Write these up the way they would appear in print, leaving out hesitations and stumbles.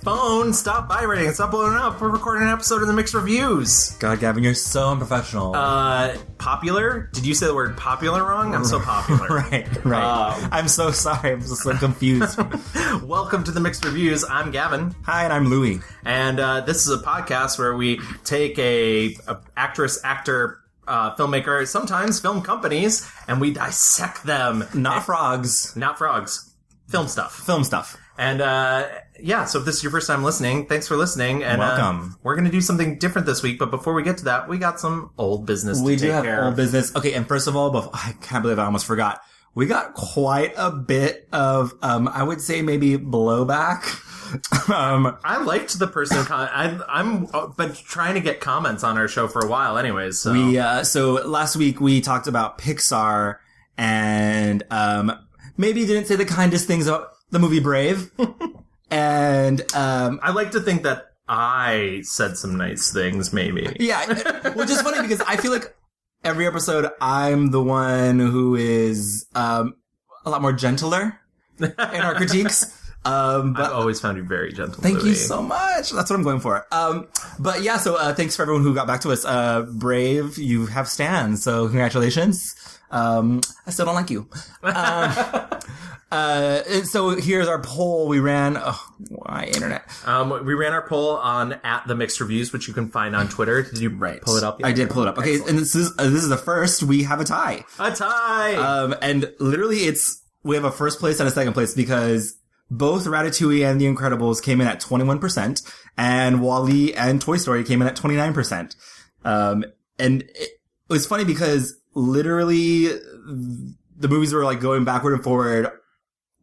Phone, stop vibrating. Stop blowing up. We're recording an episode of the Mixed Reviews. God, Gavin, you're so unprofessional. Popular? Did you say the word popular wrong? I'm so popular. Right. I'm so sorry. I'm just so confused. Welcome to the Mixed Reviews. I'm Gavin. Hi, and I'm Louie. And this is a podcast where we take a actress, actor, filmmaker, sometimes film companies, and we dissect them. Not frogs. Film stuff. And, so if this is your first time listening, thanks for listening. And, welcome. We're going to do something different this week, but before we get to that, we got some old business to take care of. We do have old business. Okay, and first of all, I can't believe I almost forgot. We got quite a bit of, I would say maybe blowback. I liked the person who I'm been trying to get comments on our show for a while anyways. So. So last week we talked about Pixar and, maybe didn't say the kindest things about the movie Brave. And, I like to think that I said some nice things, maybe. Yeah. Which is funny because I feel like every episode I'm the one who is, a lot more gentler in our critiques. But I've always found you very gentle. Thank Louie. you so much. That's what I'm going for. But yeah, so, thanks for everyone who got back to us. Brave, you have stans, so congratulations. I still don't like you. So here's our poll we ran. Oh, why internet? We ran our poll on @themixedreviews, which you can find on Twitter. Did you pull it up yet? I did pull it up. Okay, excellent. and this is the first. We have a tie. And literally we have a first place and a second place because both Ratatouille and The Incredibles came in at 21%, and WALL-E and Toy Story came in at 29%. And it was funny because literally the movies were like going backward and forward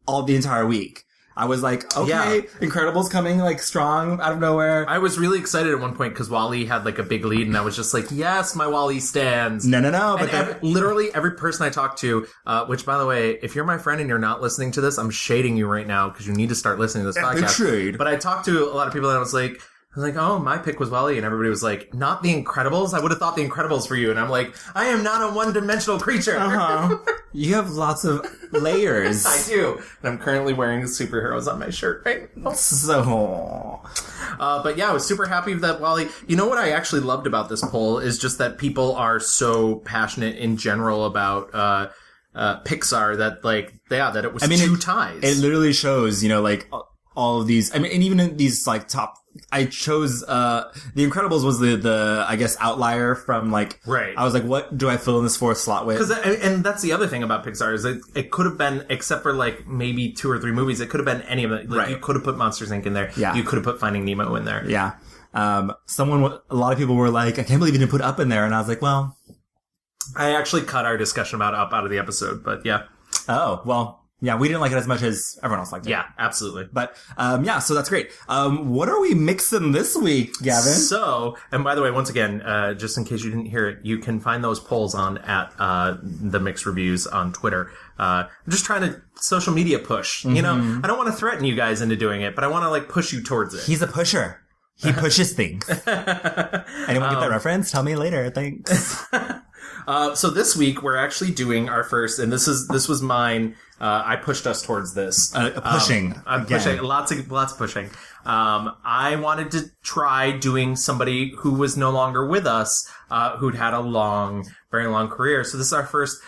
all the entire week. I was like, okay, yeah. Incredibles coming like strong out of nowhere. I was really excited at one point because WALL-E had like a big lead, and I was just like, yes, my WALL-E stands. No. But literally every person I talked to, which by the way, if you're my friend and you're not listening to this, I'm shading you right now because you need to start listening to this podcast. Trade. But I talked to a lot of people and I was like, oh, my pick was WALL-E, and everybody was like, not The Incredibles? I would have thought The Incredibles for you. And I'm like, I am not a one-dimensional creature. You have lots of layers. I do. And I'm currently wearing the superheroes on my shirt right now. So... but yeah, I was super happy that WALL-E... You know what I actually loved about this poll is just that people are so passionate in general about... Pixar that that it was two ties. It literally shows, all of these, and even in these, top, I chose, The Incredibles was the, I guess, outlier from, right. I was like, what do I fill in this fourth slot with? And that's the other thing about Pixar is it could have been, except for, maybe 2 or 3 movies, it could have been any of it. Right. You could have put Monsters, Inc. in there. Yeah. You could have put Finding Nemo in there. Yeah. A lot of people were like, I can't believe you didn't put Up in there, and I was like, well... I actually cut our discussion about Up out of the episode, but yeah. Oh, well... Yeah, we didn't like it as much as everyone else liked it. Yeah, absolutely. But, so that's great. What are we mixing this week, Gavin? So, and by the way, once again, just in case you didn't hear it, you can find those polls on the Mixed Reviews on Twitter. I'm just trying to social media push. Mm-hmm. I don't want to threaten you guys into doing it, but I want to push you towards it. He's a pusher. He pushes things. Anyone get that reference? Tell me later. Thanks. So this week we're actually doing our first, and this was mine. I pushed us towards this. Pushing. I'm pushing. Lots of pushing. I wanted to try doing somebody who was no longer with us, who'd had a very long career. So this is our first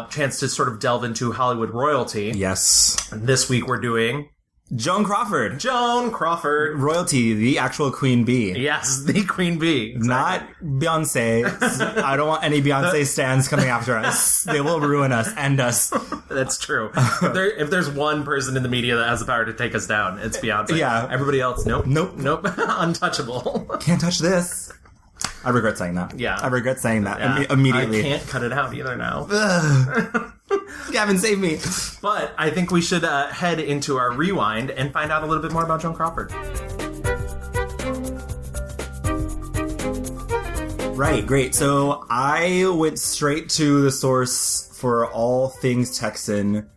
chance to sort of delve into Hollywood royalty. Yes. And this week we're doing Joan Crawford. Royalty, the actual Queen Bee. Yes, the Queen Bee. Exactly. Not Beyonce. I don't want any Beyonce stans coming after us. They will ruin us, end us. That's true. If there's one person in the media that has the power to take us down, it's Beyonce. Yeah. Everybody else, nope. Untouchable. Can't touch this. I regret saying that. Yeah. I regret saying that immediately. I can't cut it out either now. Gavin, save me. But I think we should head into our rewind and find out a little bit more about Joan Crawford. Right, great. So I went straight to the source for all things Texan,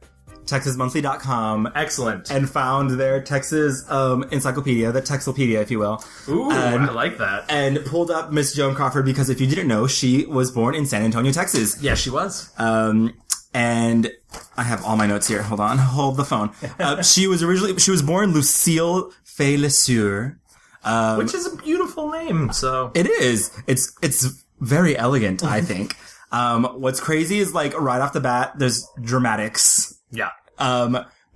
TexasMonthly.com. Excellent. And found their Texas encyclopedia, the Texopedia, if you will. Ooh, I like that. And pulled up Miss Joan Crawford because if you didn't know, she was born in San Antonio, Texas. Yeah, she was. And I have all my notes here. Hold on. Hold the phone. She was born Lucille Fay Lesueur. Which is a beautiful name, so. It is. It's very elegant, I think. What's crazy is, like, right off the bat, there's dramatics. Yeah.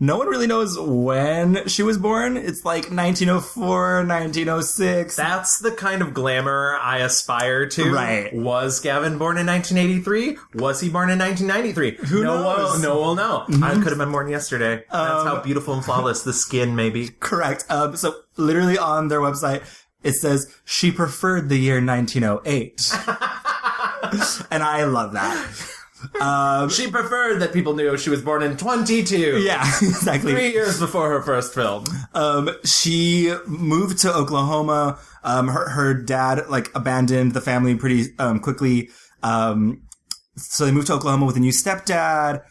No one really knows when she was born. It's like 1904, 1906. That's the kind of glamour I aspire to. Right. Was Gavin born in 1983? Was he born in 1993? Who knows? No one will know. I could have been born yesterday. That's how beautiful and flawless the skin may be. Correct. So literally on their website, it says she preferred the year 1908. And I love that. She preferred that people knew she was born in 22. Yeah, exactly. 3 years before her first film. She moved to Oklahoma. Her dad, like, abandoned the family pretty, quickly. So they moved to Oklahoma with a new stepdad.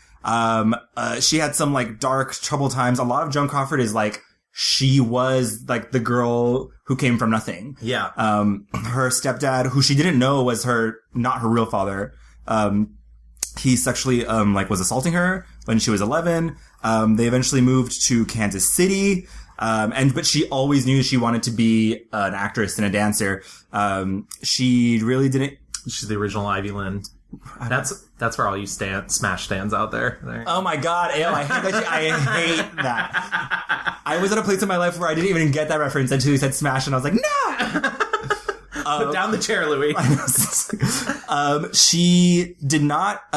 She had some, like, dark, troubled times. A lot of Joan Crawford is, like, she was, like, the girl who came from nothing. Yeah. Her stepdad, who she didn't know was not her real father, he sexually, was assaulting her when she was 11. They eventually moved to Kansas City. But she always knew she wanted to be an actress and a dancer. She really didn't. She's the original Ivy Lynn. That's for all you Smash stands out there. Oh my God, Ale, I hate that. I hate that. I was at a place in my life where I didn't even get that reference until you said Smash, and I was like, no! Put down the chair, Louie. She did not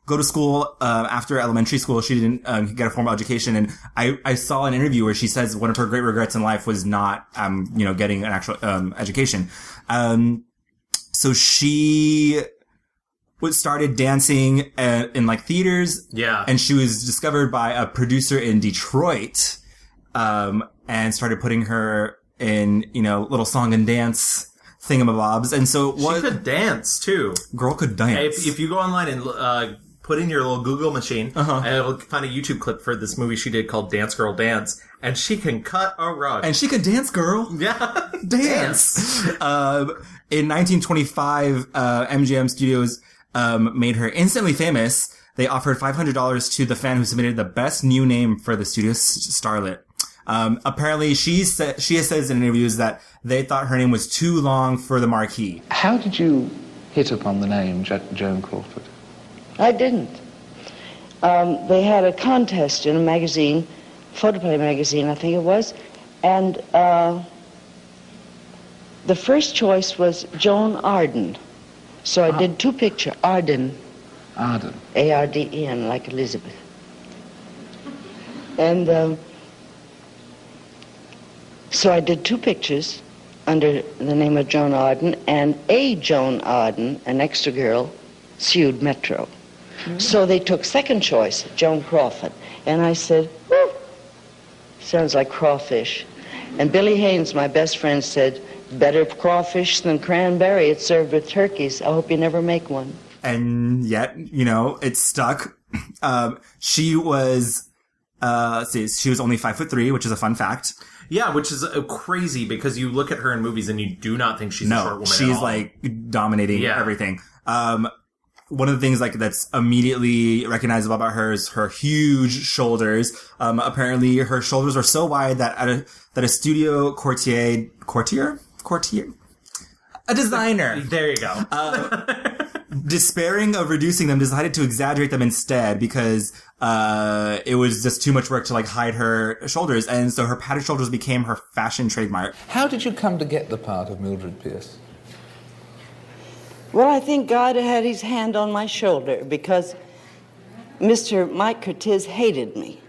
go to school after elementary school. She didn't get a formal education. And I saw an interview where she says one of her great regrets in life was not, getting an actual education. So she started dancing in, like, theaters. Yeah. And she was discovered by a producer in Detroit and started putting her in, little song and dance thingamabobs. And so she could dance too. Girl could dance. If you go online and put in your little Google machine, it'll find a YouTube clip for this movie she did called Dance Girl Dance, and she can cut a rug. And she can dance, girl. Yeah, dance. In 1925, MGM Studios made her instantly famous. They offered $500 to the fan who submitted the best new name for the studio starlet. Apparently, she says in interviews that they thought her name was too long for the marquee. How did you hit upon the name Joan Crawford? I didn't. They had a contest in a magazine, Photoplay magazine, I think it was, and the first choice was Joan Arden. So I did two pictures, Arden. Arden. A-R-D-E-N, like Elizabeth. And so I did two pictures under the name of Joan Arden, and a Joan Arden, an extra girl, sued Metro. Mm-hmm. So they took second choice, Joan Crawford. And I said, whew, sounds like crawfish. And Billy Haynes, my best friend, said, better crawfish than cranberry. It's served with turkeys. I hope you never make one. And yet, it stuck. She was, she was only 5'3", which is a fun fact. Yeah, which is crazy because you look at her in movies and you do not think she's a short woman she's at all. Like dominating everything. One of the things like that's immediately recognizable about her is her huge shoulders. Apparently her shoulders are so wide that a studio courtier, a designer. There you go. Despairing of reducing them, decided to exaggerate them instead because it was just too much work to like hide her shoulders, and so her padded shoulders became her fashion trademark. How did you come to get the part of Mildred Pierce? Well, I think God had his hand on my shoulder because Mr. Mike Curtiz hated me.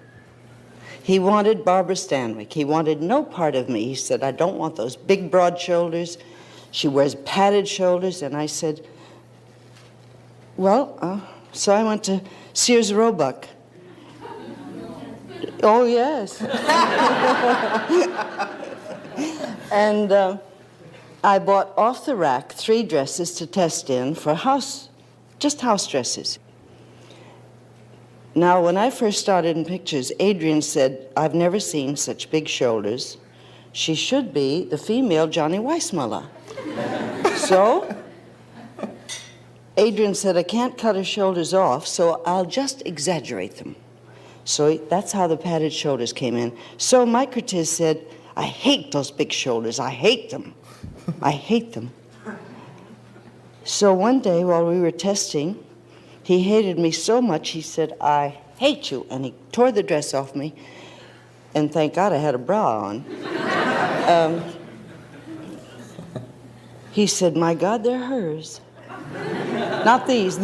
He wanted Barbara Stanwyck. He wanted no part of me. He said, I don't want those big, broad shoulders. She wears padded shoulders. And I said, well, so I went to Sears Roebuck. Oh, yes. And I bought off the rack 3 dresses to test in for just house dresses. Now, when I first started in pictures, Adrian said, I've never seen such big shoulders. She should be the female Johnny Weissmuller. So, Adrian said, I can't cut her shoulders off, so I'll just exaggerate them. So that's how the padded shoulders came in. So Microtis said, I hate those big shoulders. I hate them. I hate them. So one day while we were testing, he hated me so much, he said, I hate you. And he tore the dress off me. And thank God I had a bra on. He said, my God, they're hers. Not these.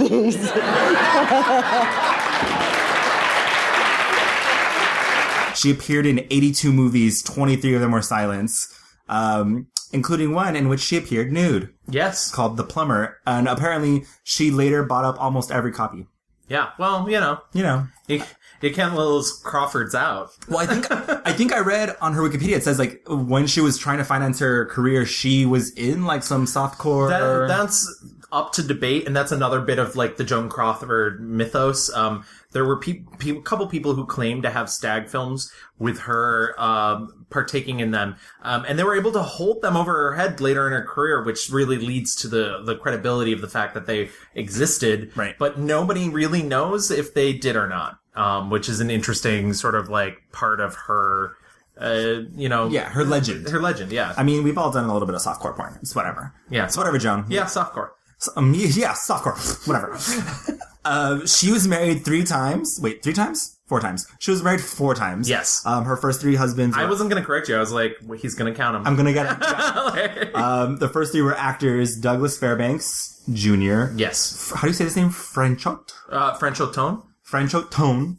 She appeared in 82 movies, 23 of them were silents, including one in which she appeared nude. Yes. Called The Plumber. And apparently she later bought up almost every copy. Yeah, well, you can't lose Crawford's out. Well, I think I read on her Wikipedia, it says, like, when she was trying to finance her career, she was in, like, some softcore... That's up to debate, and that's another bit of, like, the Joan Crawford mythos. There were a couple people who claimed to have stag films with her partaking in them, and they were able to hold them over her head later in her career, which really leads to the credibility of the fact that they existed. Right. But nobody really knows if they did or not, which is an interesting sort of, like, part of her... Yeah, her legend. Her legend, yeah. I mean, we've all done a little bit of softcore porn. It's whatever. Yeah. It's whatever, Joan. Yeah, softcore. Yeah, softcore. Whatever. She was married 3 times. Wait, 3 times? 4 times. She was married 4 times. Yes. Her first 3 husbands... I wasn't going to correct you. I was like, well, he's going to count them. I'm going to get it. The first 3 were actors. Douglas Fairbanks Jr. Yes. How do you say his name? Franchot? Franchot Tone? Franchot Tone.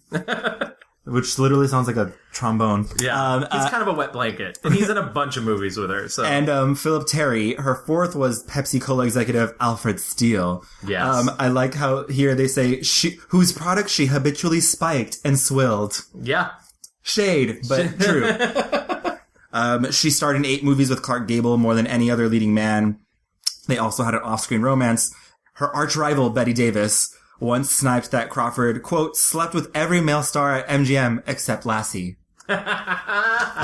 Which literally sounds like a trombone. Yeah. He's kind of a wet blanket. And he's in a bunch of movies with her. So. And Philip Terry. Her 4th was Pepsi-Cola executive Alfred Steele. Yes. I like how here they say, whose product she habitually spiked and swilled. Yeah. Shade, but true. She starred in 8 movies with Clark Gable, more than any other leading man. They also had an off-screen romance. Her arch-rival, Bette Davis, once sniped that Crawford, quote, slept with every male star at MGM except Lassie. Bitch!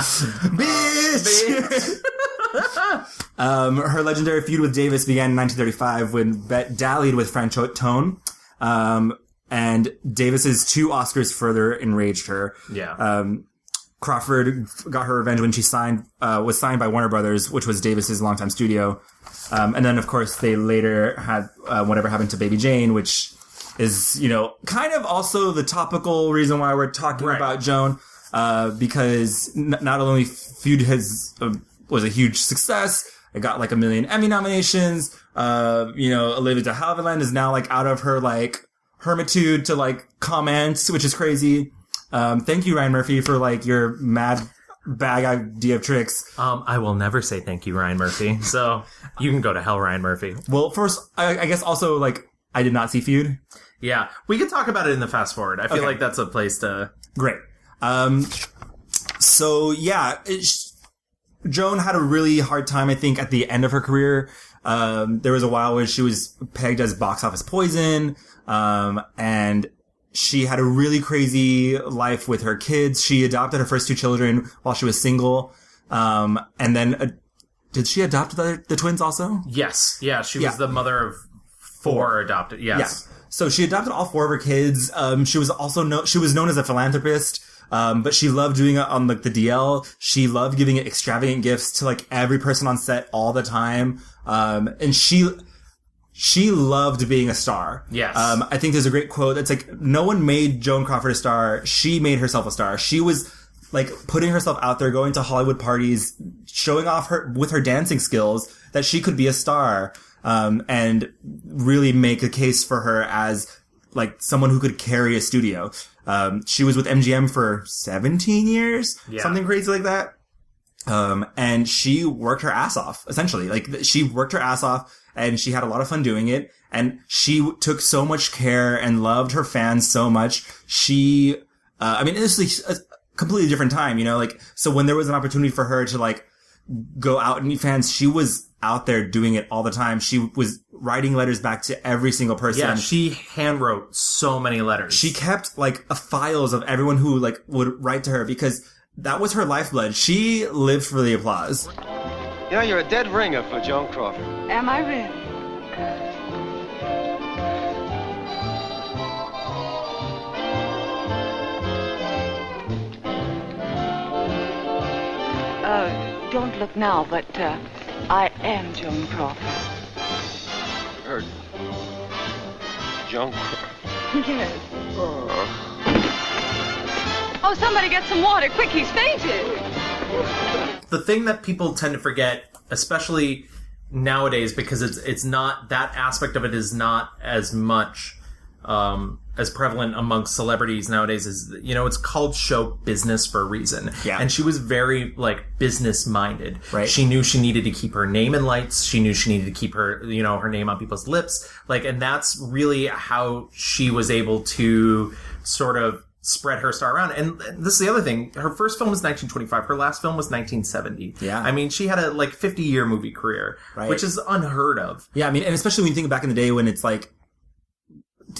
Her legendary feud with Davis began in 1935 when Bette dallied with Franchot Tone. And Davis's 2 Oscars further enraged her. Yeah. Crawford got her revenge when she was signed by Warner Brothers, which was Davis's longtime studio. And then, of course, they later had Whatever Happened to Baby Jane, which is, kind of also the topical reason why we're talking about Joan, because not only Feud was a huge success, it got like 1 million Emmy nominations, Olivia de Havilland is now like out of her like hermitude to like comments, which is crazy. Thank you, Ryan Murphy, for like your mad bag idea of tricks. I will never say thank you, Ryan Murphy. So you can go to hell, Ryan Murphy. Well, first, I guess also like I did not see Feud. Yeah, we can talk about it in the fast forward. I feel like that's a place to... Great. So, yeah, Joan had a really hard time, I think, at the end of her career. There was a while where she was pegged as box office poison, and she had a really crazy life with her kids. She adopted her first 2 children while she was single, and then... did she adopt the twins also? Yes. Yeah, she was the mother of 4 adopted. Yes. Yeah. So she adopted all 4 of her kids. She was also she was known as a philanthropist, but she loved doing it on like the DL. She loved giving extravagant gifts to like every person on set all the time. And she loved being a star. Yes. I think there's a great quote that's like, no one made Joan Crawford a star. She made herself a star. She was like putting herself out there, going to Hollywood parties, showing off with her dancing skills that she could be a star. And really make a case for her as like someone who could carry a studio. She was with MGM for 17 years, something crazy like that. And she worked her ass off, essentially. Like she worked her ass off and she had a lot of fun doing it. And she took so much care and loved her fans so much. She, this is a completely different time, like, so when there was an opportunity for her to like go out and meet fans, she was out there doing it all the time. She was writing letters back to every single person. Yeah, she handwrote so many letters. She kept like files of everyone who like would write to her because that was her lifeblood. She lived for the applause. You're a dead ringer for Joan Crawford. Am I really? Don't look now, but I am Joan Crawford. Joan Crawford? Yes. Oh, somebody get some water. Quick, he's fainted. The thing that people tend to forget, especially nowadays, because it's not, that aspect of it is not as much as prevalent amongst celebrities nowadays, is, it's called show business for a reason. Yeah. And she was very, business minded. Right. She knew she needed to keep her name in lights. She knew she needed to keep her, her name on people's lips. And that's really how she was able to sort of spread her star around. And this is the other thing. Her first film was 1925. Her last film was 1970. Yeah. I mean, she had a 50-year movie career, right, which is unheard of. Yeah. I mean, and especially when you think back in the day when it's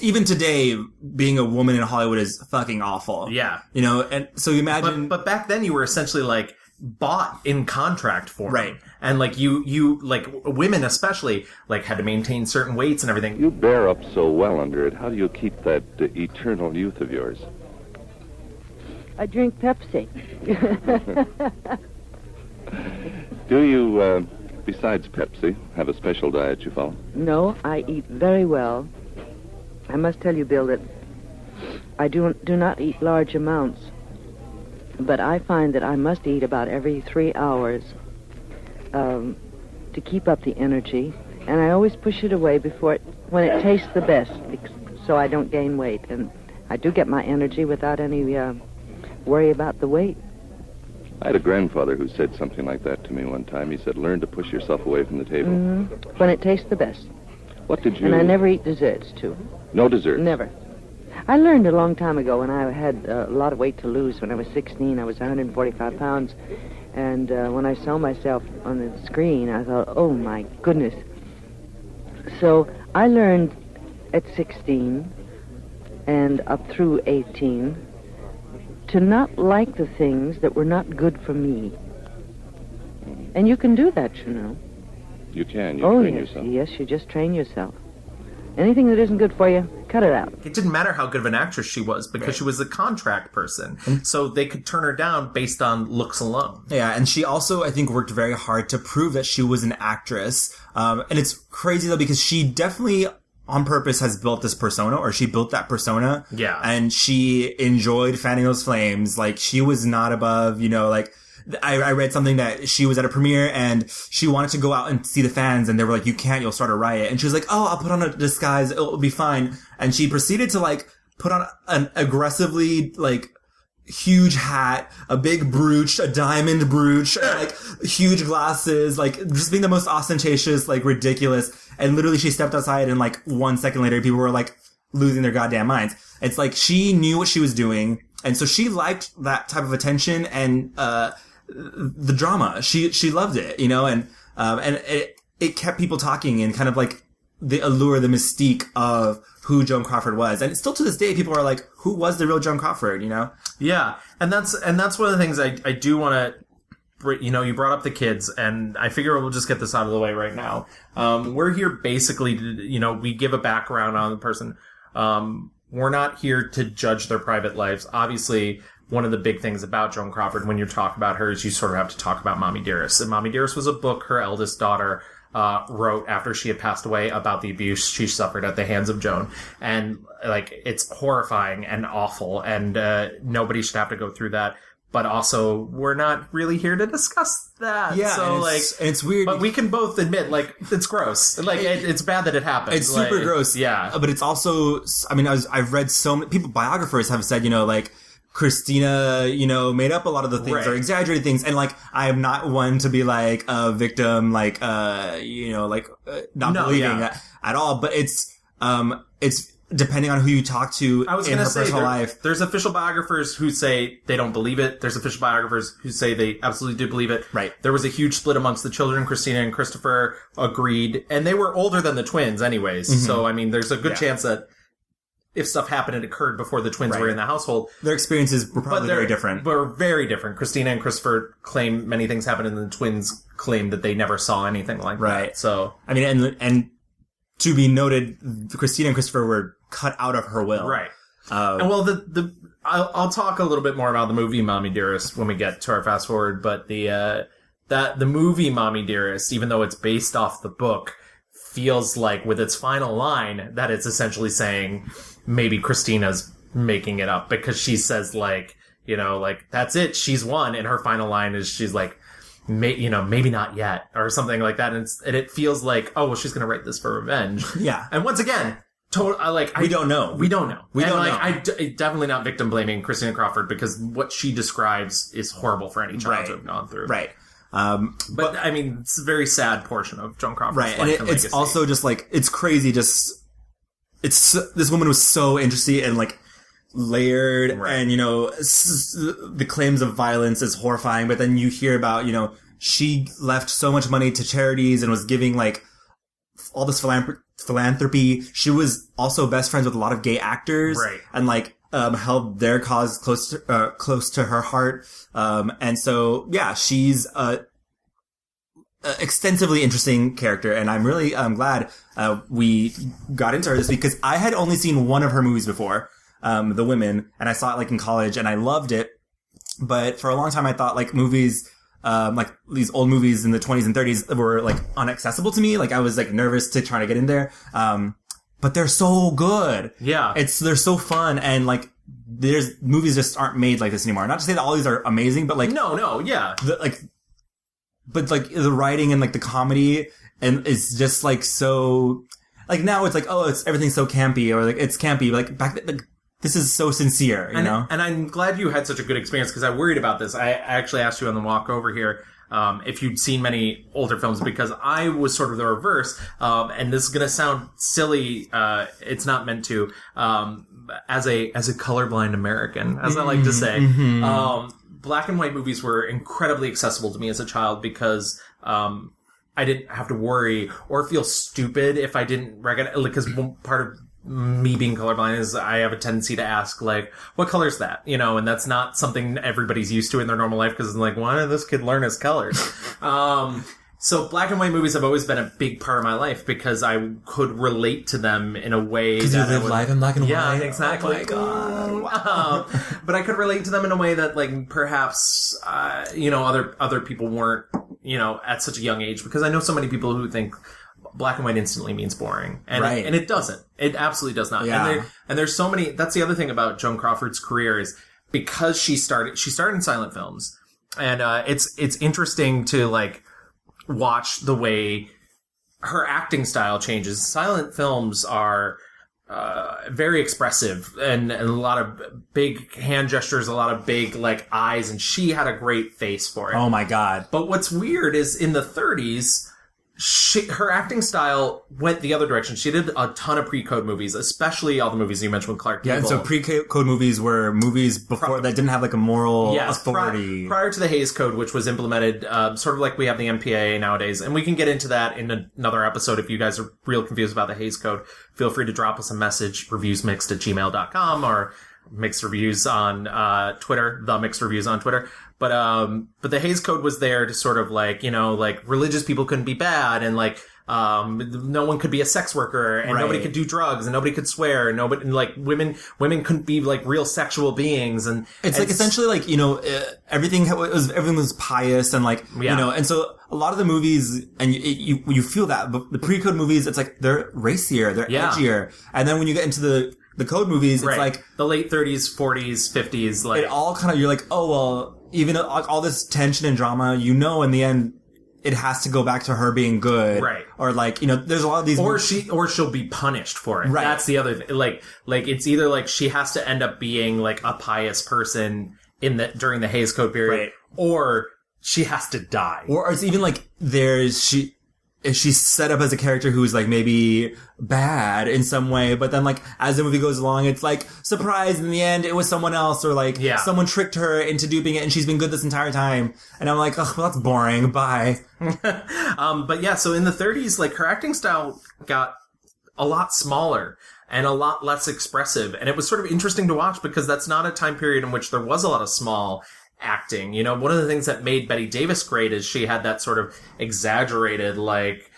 even today, being a woman in Hollywood is fucking awful. Yeah. And so you imagine... But back then you were essentially bought in contract form. Right. And you women especially, had to maintain certain weights and everything. You bear up so well under it. How do you keep that eternal youth of yours? I drink Pepsi. Do you, besides Pepsi, have a special diet you follow? No, I eat very well. I must tell you, Bill, that I do not eat large amounts, but I find that I must eat about every 3 hours to keep up the energy, and I always push it away when it tastes the best, so I don't gain weight, and I do get my energy without any worry about the weight. I had a grandfather who said something like that to me one time. He said, learn to push yourself away from the table. Mm-hmm. When it tastes the best. What did you... And I never eat desserts, too. No desserts? Never. I learned a long time ago when I had a lot of weight to lose. When I was 16, I was 145 pounds. And when I saw myself on the screen, I thought, oh, my goodness. So I learned at 16 and up through 18 to not like the things that were not good for me. And you can do that, You can. You train yourself. Yes, you just train yourself. Anything that isn't good for you, cut it out. It didn't matter how good of an actress she was because she was a contract person. So they could turn her down based on looks alone. Yeah, and she also, I think, worked very hard to prove that she was an actress. And it's crazy, though, because she definitely, on purpose, has built this persona, or she built that persona. Yeah. And she enjoyed fanning those flames. She was not above, I read something that she was at a premiere and she wanted to go out and see the fans, and they were like, you can't, you'll start a riot. And she was like, oh, I'll put on a disguise, it'll be fine. And she proceeded to put on an aggressively huge hat, a big brooch, a diamond brooch, huge glasses, just being the most ostentatious, ridiculous. And literally she stepped outside and 1 second later people were losing their goddamn minds. It's she knew what she was doing. And so she liked that type of attention and, the drama. She loved it, and it kept people talking and kind of the allure, the mystique of who Joan Crawford was. And still to this day, people are like, who was the real Joan Crawford, Yeah. And that's one of the things I do want to, you brought up the kids, and I figure we'll just get this out of the way right now. We're here basically to, we give a background on the person. We're not here to judge their private lives. Obviously, one of the big things about Joan Crawford when you talk about her is you sort of have to talk about Mommy Dearest. And Mommy Dearest was a book her eldest daughter wrote after she had passed away about the abuse she suffered at the hands of Joan. And, it's horrifying and awful, and nobody should have to go through that. But also, we're not really here to discuss that. Yeah, so, and it's weird. But we can both admit, it's gross. It's bad that it happened. It's super gross. Yeah. But it's also, I've read so many people, biographers have said, Christina, made up a lot of the things or exaggerated things. And I am not one to be a victim, not believing that at all. But it's depending on who you talk to in her personal life. There's official biographers who say they don't believe it. There's official biographers who say they absolutely do believe it. Right. There was a huge split amongst the children. Christina and Christopher agreed. And they were older than the twins anyways. Mm-hmm. So, there's a good chance that if stuff happened, it occurred before the twins were in the household. Their experiences were probably very different. Were very different. Christina and Christopher claim many things happened, and the twins claim that they never saw anything like that. So, and to be noted, Christina and Christopher were cut out of her will. Right. And I'll talk a little bit more about the movie Mommy Dearest when we get to our fast forward, but the movie Mommy Dearest, even though it's based off the book, feels like with its final line that it's essentially saying maybe Christina's making it up, because she says like, you know, like, that's it, she's won, and her final line is she's like, maybe not yet, or something like that, and it feels like, oh, well, she's gonna write this for revenge. Yeah. And once again, we don't know. We don't know. I definitely not victim blaming Christina Crawford, because what she describes is horrible for any child to have gone through. Right. But I mean, it's a very sad portion of Joan Crawford's right, life and it's also just like, it's crazy. This woman was so interesting and like layered, and you know, the claims of violence is horrifying. But then you hear about, you know, she left so much money to charities and was giving like all this philanthropy. She was also best friends with a lot of gay actors, right, and like held their cause close to her heart. And so yeah, she's a extensively interesting character, and I'm really glad we got into her this week, because I had only seen one of her movies before, The Women, and I saw it like in college and I loved it. But for a long time I thought like movies, like these old movies in the 20s and 30s were like inaccessible to me. Like I was like nervous to try to get in there. But they're so good. Yeah. They're so fun, and like there's movies just aren't made like this anymore. Not to say that all these are amazing, but like yeah. But like the writing and like the comedy and it's just like so like now it's like, oh, everything's so campy, or like it's campy, but like back then, like, this is so sincere, you know? And I'm glad you had such a good experience, because I worried about this. I actually asked you on the walk over here if you'd seen many older films, because I was sort of the reverse. And this is going to sound silly. It's not meant to. As a colorblind American, as I like to say, black and white movies were incredibly accessible to me as a child, because I didn't have to worry or feel stupid if I didn't recognize, because part of me being colorblind is I have a tendency to ask, like, what color is that? You know, and that's not something everybody's used to in their normal life, because it's like, why did this kid learn his colors? So black and white movies have always been a big part of my life, because I could relate to them in a way that you live life in black and white. Yeah, exactly. Oh my God. Wow. But I could relate to them in a way that, like, perhaps, you know, other people weren't, you know, at such a young age, because I know so many people who think black and white instantly means boring. And, and it doesn't. It absolutely does not. Yeah. And there's so many, that's the other thing about Joan Crawford's career, is because she started in silent films. And, it's interesting to, like, watch the way her acting style changes. Silent films are very expressive, and a lot of big hand gestures, a lot of big like eyes, and she had a great face for it. Oh my God. But what's weird is in the 30s, her acting style went the other direction. She did a ton of pre-code movies, especially all the movies you mentioned with Clark Gable. Yeah, and so pre-code movies were movies before that didn't have like a moral authority. Prior to the Hays Code, which was implemented sort of like we have the MPAA nowadays. And we can get into that in another episode. If you guys are real confused about the Hays Code, feel free to drop us a message, reviewsmixed@gmail.com, or Mixed Reviews on Twitter, the Mixed Reviews on Twitter. But the Hays Code was there to sort of like, you know, like religious people couldn't be bad, and like, no one could be a sex worker, and nobody could do drugs, and nobody could swear, and nobody, and like women couldn't be like real sexual beings, and it's like essentially like, you know, everything was pious, and like, you know, and so a lot of the movies, and you feel that, but the pre-code movies, it's like they're racier, they're edgier, and then when you get into the code movies, it's like the late 30s, 40s, 50s, like it all kind of, you're like, oh well, even all this tension and drama, you know, in the end, it has to go back to her being good, right? Or like, you know, there's a lot of these, or she'll be punished for it. Right. That's the other thing. Like it's either like she has to end up being like a pious person during the Hays Code period, or she has to die, or it's even like she's set up as a character who's like maybe bad in some way, but then like as the movie goes along, it's like surprise, in the end it was someone else, or like someone tricked her into duping it and she's been good this entire time, and I'm like, oh, well, that's boring, bye. But yeah, so in the 30s, like her acting style got a lot smaller and a lot less expressive, and it was sort of interesting to watch, because that's not a time period in which there was a lot of small acting. You know, one of the things that made Bette Davis great is she had that sort of exaggerated, like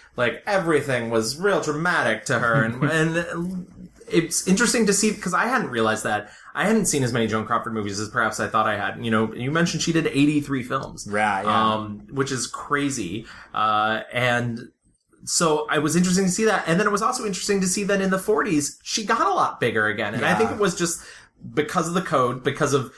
everything was real dramatic to her, and it's interesting to see, because I hadn't realized that. I hadn't seen as many Joan Crawford movies as perhaps I thought I had. You know, you mentioned she did 83 films. Right, yeah. Which is crazy. And so it was interesting to see that. And then it was also interesting to see that in the 40s, she got a lot bigger again. And I think it was just because of the code, because of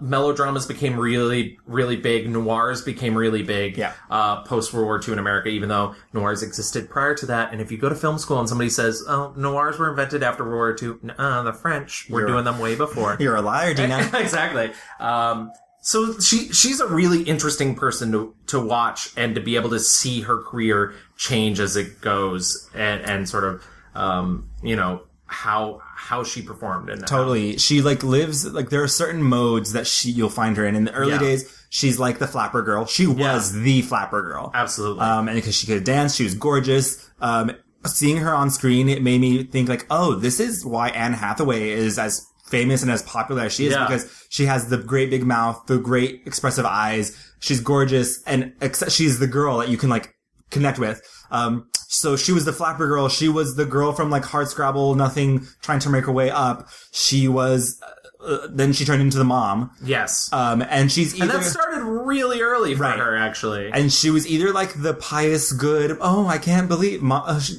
melodramas became really, really big. Noirs became really big post World War II in America, even though noirs existed prior to that. And if you go to film school and somebody says, "Oh, noirs were invented after World War II," the French were doing them way before. You're a liar, Dina. Exactly. So she's a really interesting person to watch, and to be able to see her career change as it goes, and sort of you know, how she performed in that. Totally. She like lives, like there are certain modes that you'll find her in. In the early days, she's like the flapper girl. She was the flapper girl. Absolutely. And because she could dance, she was gorgeous. Seeing her on screen, it made me think like, oh, this is why Anne Hathaway is as famous and as popular as she is, because she has the great big mouth, the great expressive eyes. She's gorgeous, and she's the girl that you can like connect with. So she was the flapper girl. She was the girl from like Hardscrabble, nothing, trying to make her way up. She was, then she turned into the mom. Yes. And she's either... And that started really early for her, actually. And she was either like the pious, good, oh, I can't believe,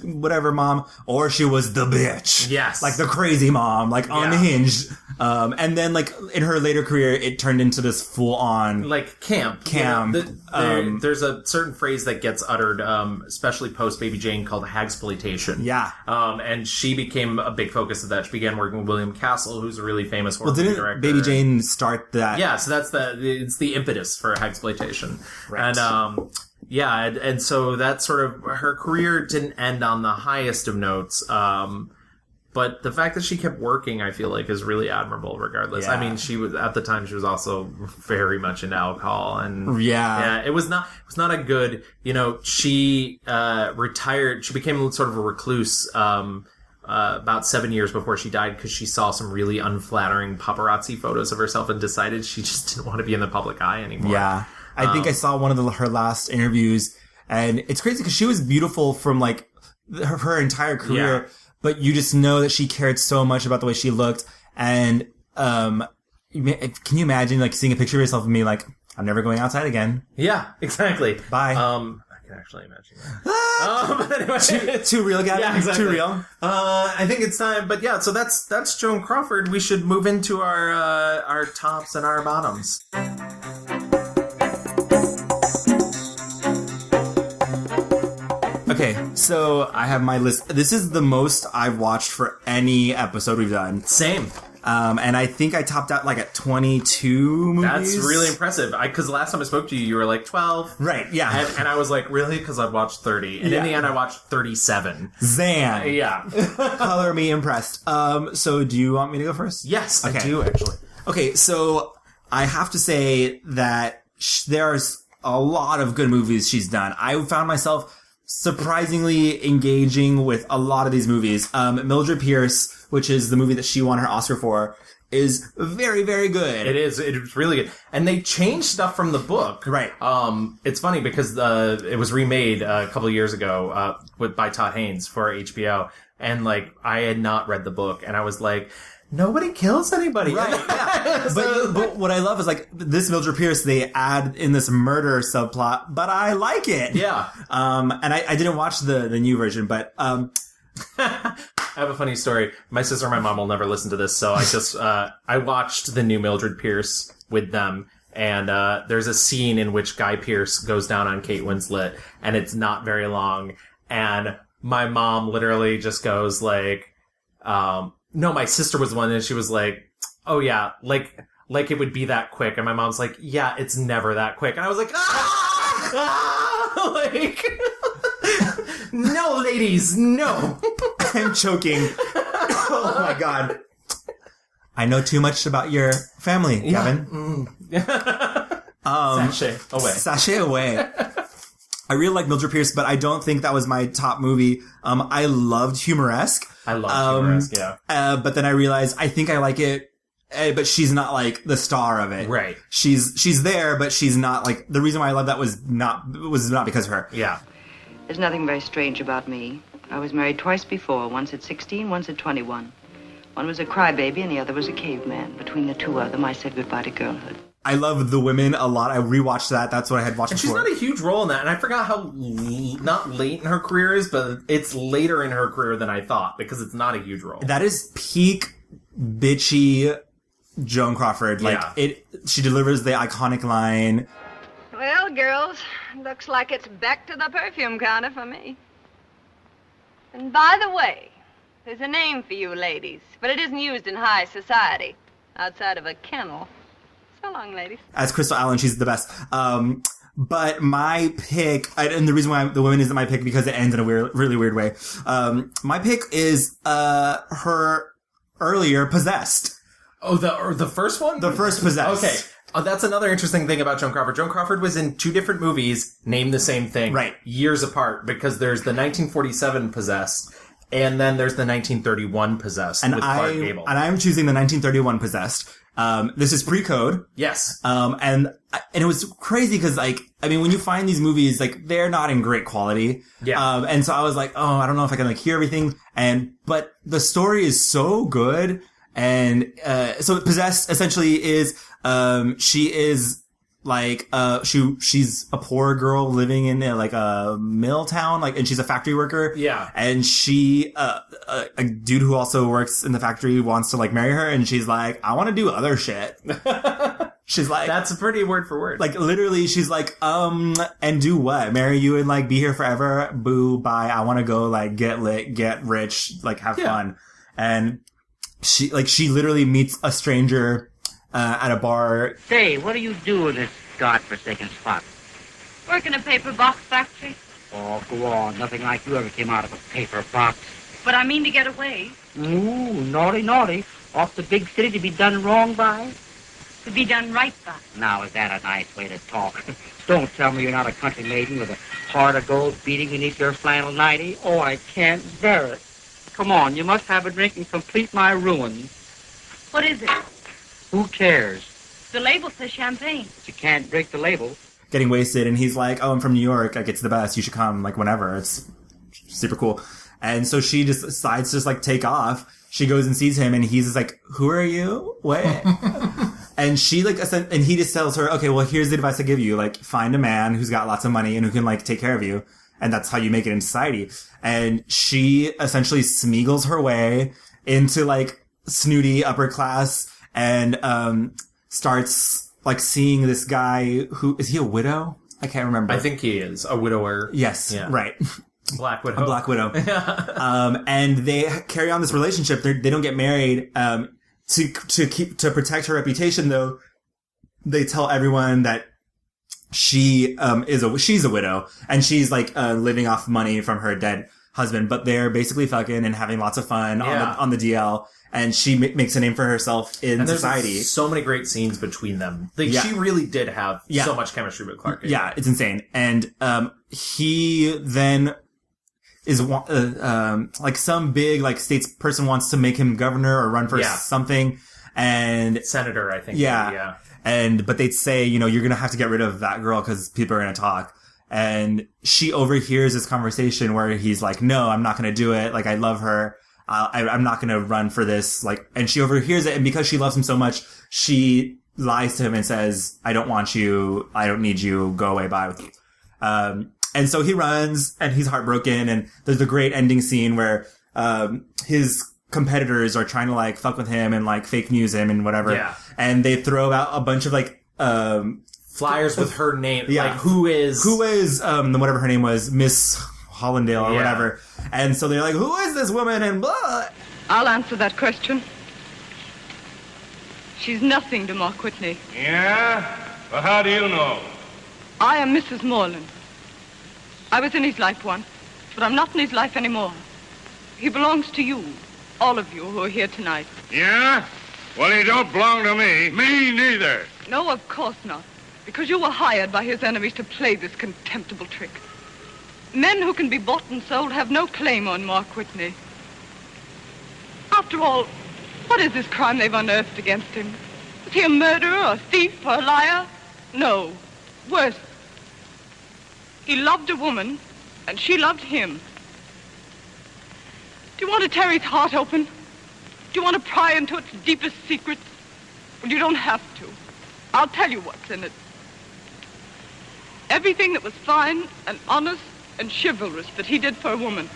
whatever mom, or she was the bitch. Yes. Like the crazy mom, like unhinged. And then like in her later career, it turned into this full on... Like camp. Camp. You know, there's a certain phrase that gets uttered, especially post Baby Jane, called hagsploitation. Yeah. And she became a big focus of that. She began working with William Castle, who's a really famous horror didn't director. Baby Jane start that? Yeah, so it's the impetus for hagsploitation. Right. And and so that sort of, her career didn't end on the highest of notes. But the fact that she kept working, I feel like, is really admirable regardless. Yeah. I mean, she was, at the time, she was also very much into alcohol, and it was not a good, you know, she retired, she became sort of a recluse about 7 years before she died, because she saw some really unflattering paparazzi photos of herself and decided she just didn't want to be in the public eye anymore. Yeah. I think I saw one of her last interviews, and it's crazy because she was beautiful from like her entire career. Yeah. But you just know that she cared so much about the way she looked. And can you imagine like seeing a picture of yourself and being like, I'm never going outside again? Yeah, exactly. Bye. I can actually imagine that. But anyway. Too real, Gavin? Yeah, exactly. Too real? I think it's time. But yeah, so that's Joan Crawford. We should move into our tops and our bottoms. Okay, so I have my list. This is the most I've watched for any episode we've done. Same. And I think I topped out like at 22 movies. That's really impressive. Because last time I spoke to you, you were like 12. Right, yeah. And I was like, really? Because I've watched 30. And in the end, I watched 37. Zan. Yeah. Color me impressed. So do you want me to go first? Yes, okay. I do, actually. Okay, so I have to say that there's a lot of good movies she's done. I found myself surprisingly engaging with a lot of these movies. Mildred Pierce, which is the movie that she won her Oscar for, is very, very good. It is. It's really good. And they changed stuff from the book. Right. It's funny because it was remade a couple of years ago by Todd Haynes for HBO. And like, I had not read the book, and I was like, nobody kills anybody. Right, yeah. but what I love is like this Mildred Pierce, they add in this murder subplot, but I like it. Yeah. And I didn't watch the new version, but I have a funny story. My sister and my mom will never listen to this, so I just I watched the new Mildred Pierce with them. And there's a scene in which Guy Pearce goes down on Kate Winslet, and it's not very long. And my mom literally just goes like, no, my sister was the one, and she was like, oh yeah, like it would be that quick. And my mom's like, yeah, it's never that quick. And I was like, like, no, ladies, no. I'm choking. Oh my God. I know too much about your family, Gavin. Sashay away. Sashay away. I really like Mildred Pierce, but I don't think that was my top movie. I loved Humoresque. I love Humoresque, yeah. But then I realized I think I like it, but she's not like the star of it. Right. She's there, but she's not like, the reason why I love that was not because of her. Yeah. There's nothing very strange about me. I was married twice before, once at 16, once at 21. One was a crybaby and the other was a caveman. Between the two of them, I said goodbye to girlhood. I love The Women a lot. I rewatched that. That's what I had watched and before. She's not a huge role in that, and I forgot how not late in her career is, but it's later in her career than I thought, because it's not a huge role. That is peak bitchy Joan Crawford. Like, she delivers the iconic line. Well, girls, looks like it's back to the perfume counter for me. And by the way, there's a name for you ladies, but it isn't used in high society, outside of a kennel. So long, ladies. As Crystal Allen, she's the best. But my pick, and the reason why The Women isn't my pick because it ends in a really weird way. My pick is her earlier Possessed. Oh, the first one? The first Possessed. Okay. Oh, that's another interesting thing about Joan Crawford. Joan Crawford was in 2 different movies named the same thing. Right. Years apart, because there's the 1947 Possessed, and then there's the 1931 Possessed with Clark Gable. And I'm choosing the 1931 Possessed. This is pre-code. Yes. And it was crazy because, like, I mean, when you find these movies, like, they're not in great quality. Yeah. And so I was like, oh, I don't know if I can, like, hear everything. But the story is so good. And, so Possessed essentially is, she is, like, she's a poor girl living in, like, a mill town, like, and she's a factory worker. Yeah. And she, a dude who also works in the factory wants to, like, marry her, and she's like, I want to do other shit. She's like... That's a pretty word for word. Like, literally, she's like, and do what? Marry you and, like, be here forever? Boo, bye. I want to go, like, get lit, get rich, like, have fun. And she literally meets a stranger, at a bar. Say, what do you do in this godforsaken spot? Work in a paper box factory. Oh, go on. Nothing like you ever came out of a paper box. But I mean to get away. Ooh, naughty, naughty. Off the big city to be done wrong by? To be done right by. Now, is that a nice way to talk? Don't tell me you're not a country maiden with a heart of gold beating beneath your flannel nightie. Oh, I can't bear it. Come on, you must have a drink and complete my ruin. What is it? Who cares? The label says champagne. But you can't drink the label. Getting wasted, and he's like, oh, I'm from New York. Like, it's the best. You should come, like, whenever. It's super cool. And so she just decides to just, like, take off. She goes and sees him, and he's just like, who are you? What? And she, like, and he just tells her, okay, well, here's the advice I give you. Like, find a man who's got lots of money and who can, like, take care of you. And that's how you make it in society. And she essentially smeagles her way into, like, snooty upper class and starts, like, seeing this guy who... Is he a widow? I can't remember. I think he is. A widower. Yes, right. Black widow. A black widow. And they carry on this relationship. They don't get married. To protect her reputation, though, they tell everyone that she's a widow, and she's, like, living off money from her dead husband, but they're basically fucking and having lots of fun on the DL. And she makes a name for herself in society. There's so many great scenes between them. Like, she really did have so much chemistry with Clark. Yeah, it's insane. And he then is like some big, like, states person wants to make him governor or run for something, and senator, I think. Yeah. But they'd say, you know, you're gonna have to get rid of that girl because people are gonna talk. And she overhears this conversation where he's like, no, I'm not gonna do it. Like, I love her. I'm not going to run for this. Like, and she overhears it. And because she loves him so much, she lies to him and says, I don't want you. I don't need you. Go away. Bye with you. And so he runs and he's heartbroken. And there's a great ending scene where, his competitors are trying to, like, fuck with him and, like, fake news him and whatever. Yeah. And they throw out a bunch of, like, flyers with her name. Yeah. Like, who is, whatever her name was, Miss Hollandale or whatever. And so they're like, who is this woman? And blah. I'll answer that question. She's nothing to Mark Whitney. Yeah? Well, how do you know? I am Mrs. Morland. I was in his life once, but I'm not in his life anymore. He belongs to you, all of you who are here tonight. Yeah? Well, he don't belong to me. Me neither. No, of course not, because you were hired by his enemies to play this contemptible trick. Men who can be bought and sold have no claim on Mark Whitney. After all, what is this crime they've unearthed against him? Is he a murderer, a thief, or a liar? No, worse. He loved a woman, and she loved him. Do you want to tear his heart open? Do you want to pry into its deepest secrets? Well, you don't have to. I'll tell you what's in it. Everything that was fine and honest and chivalrous that he did for a woman.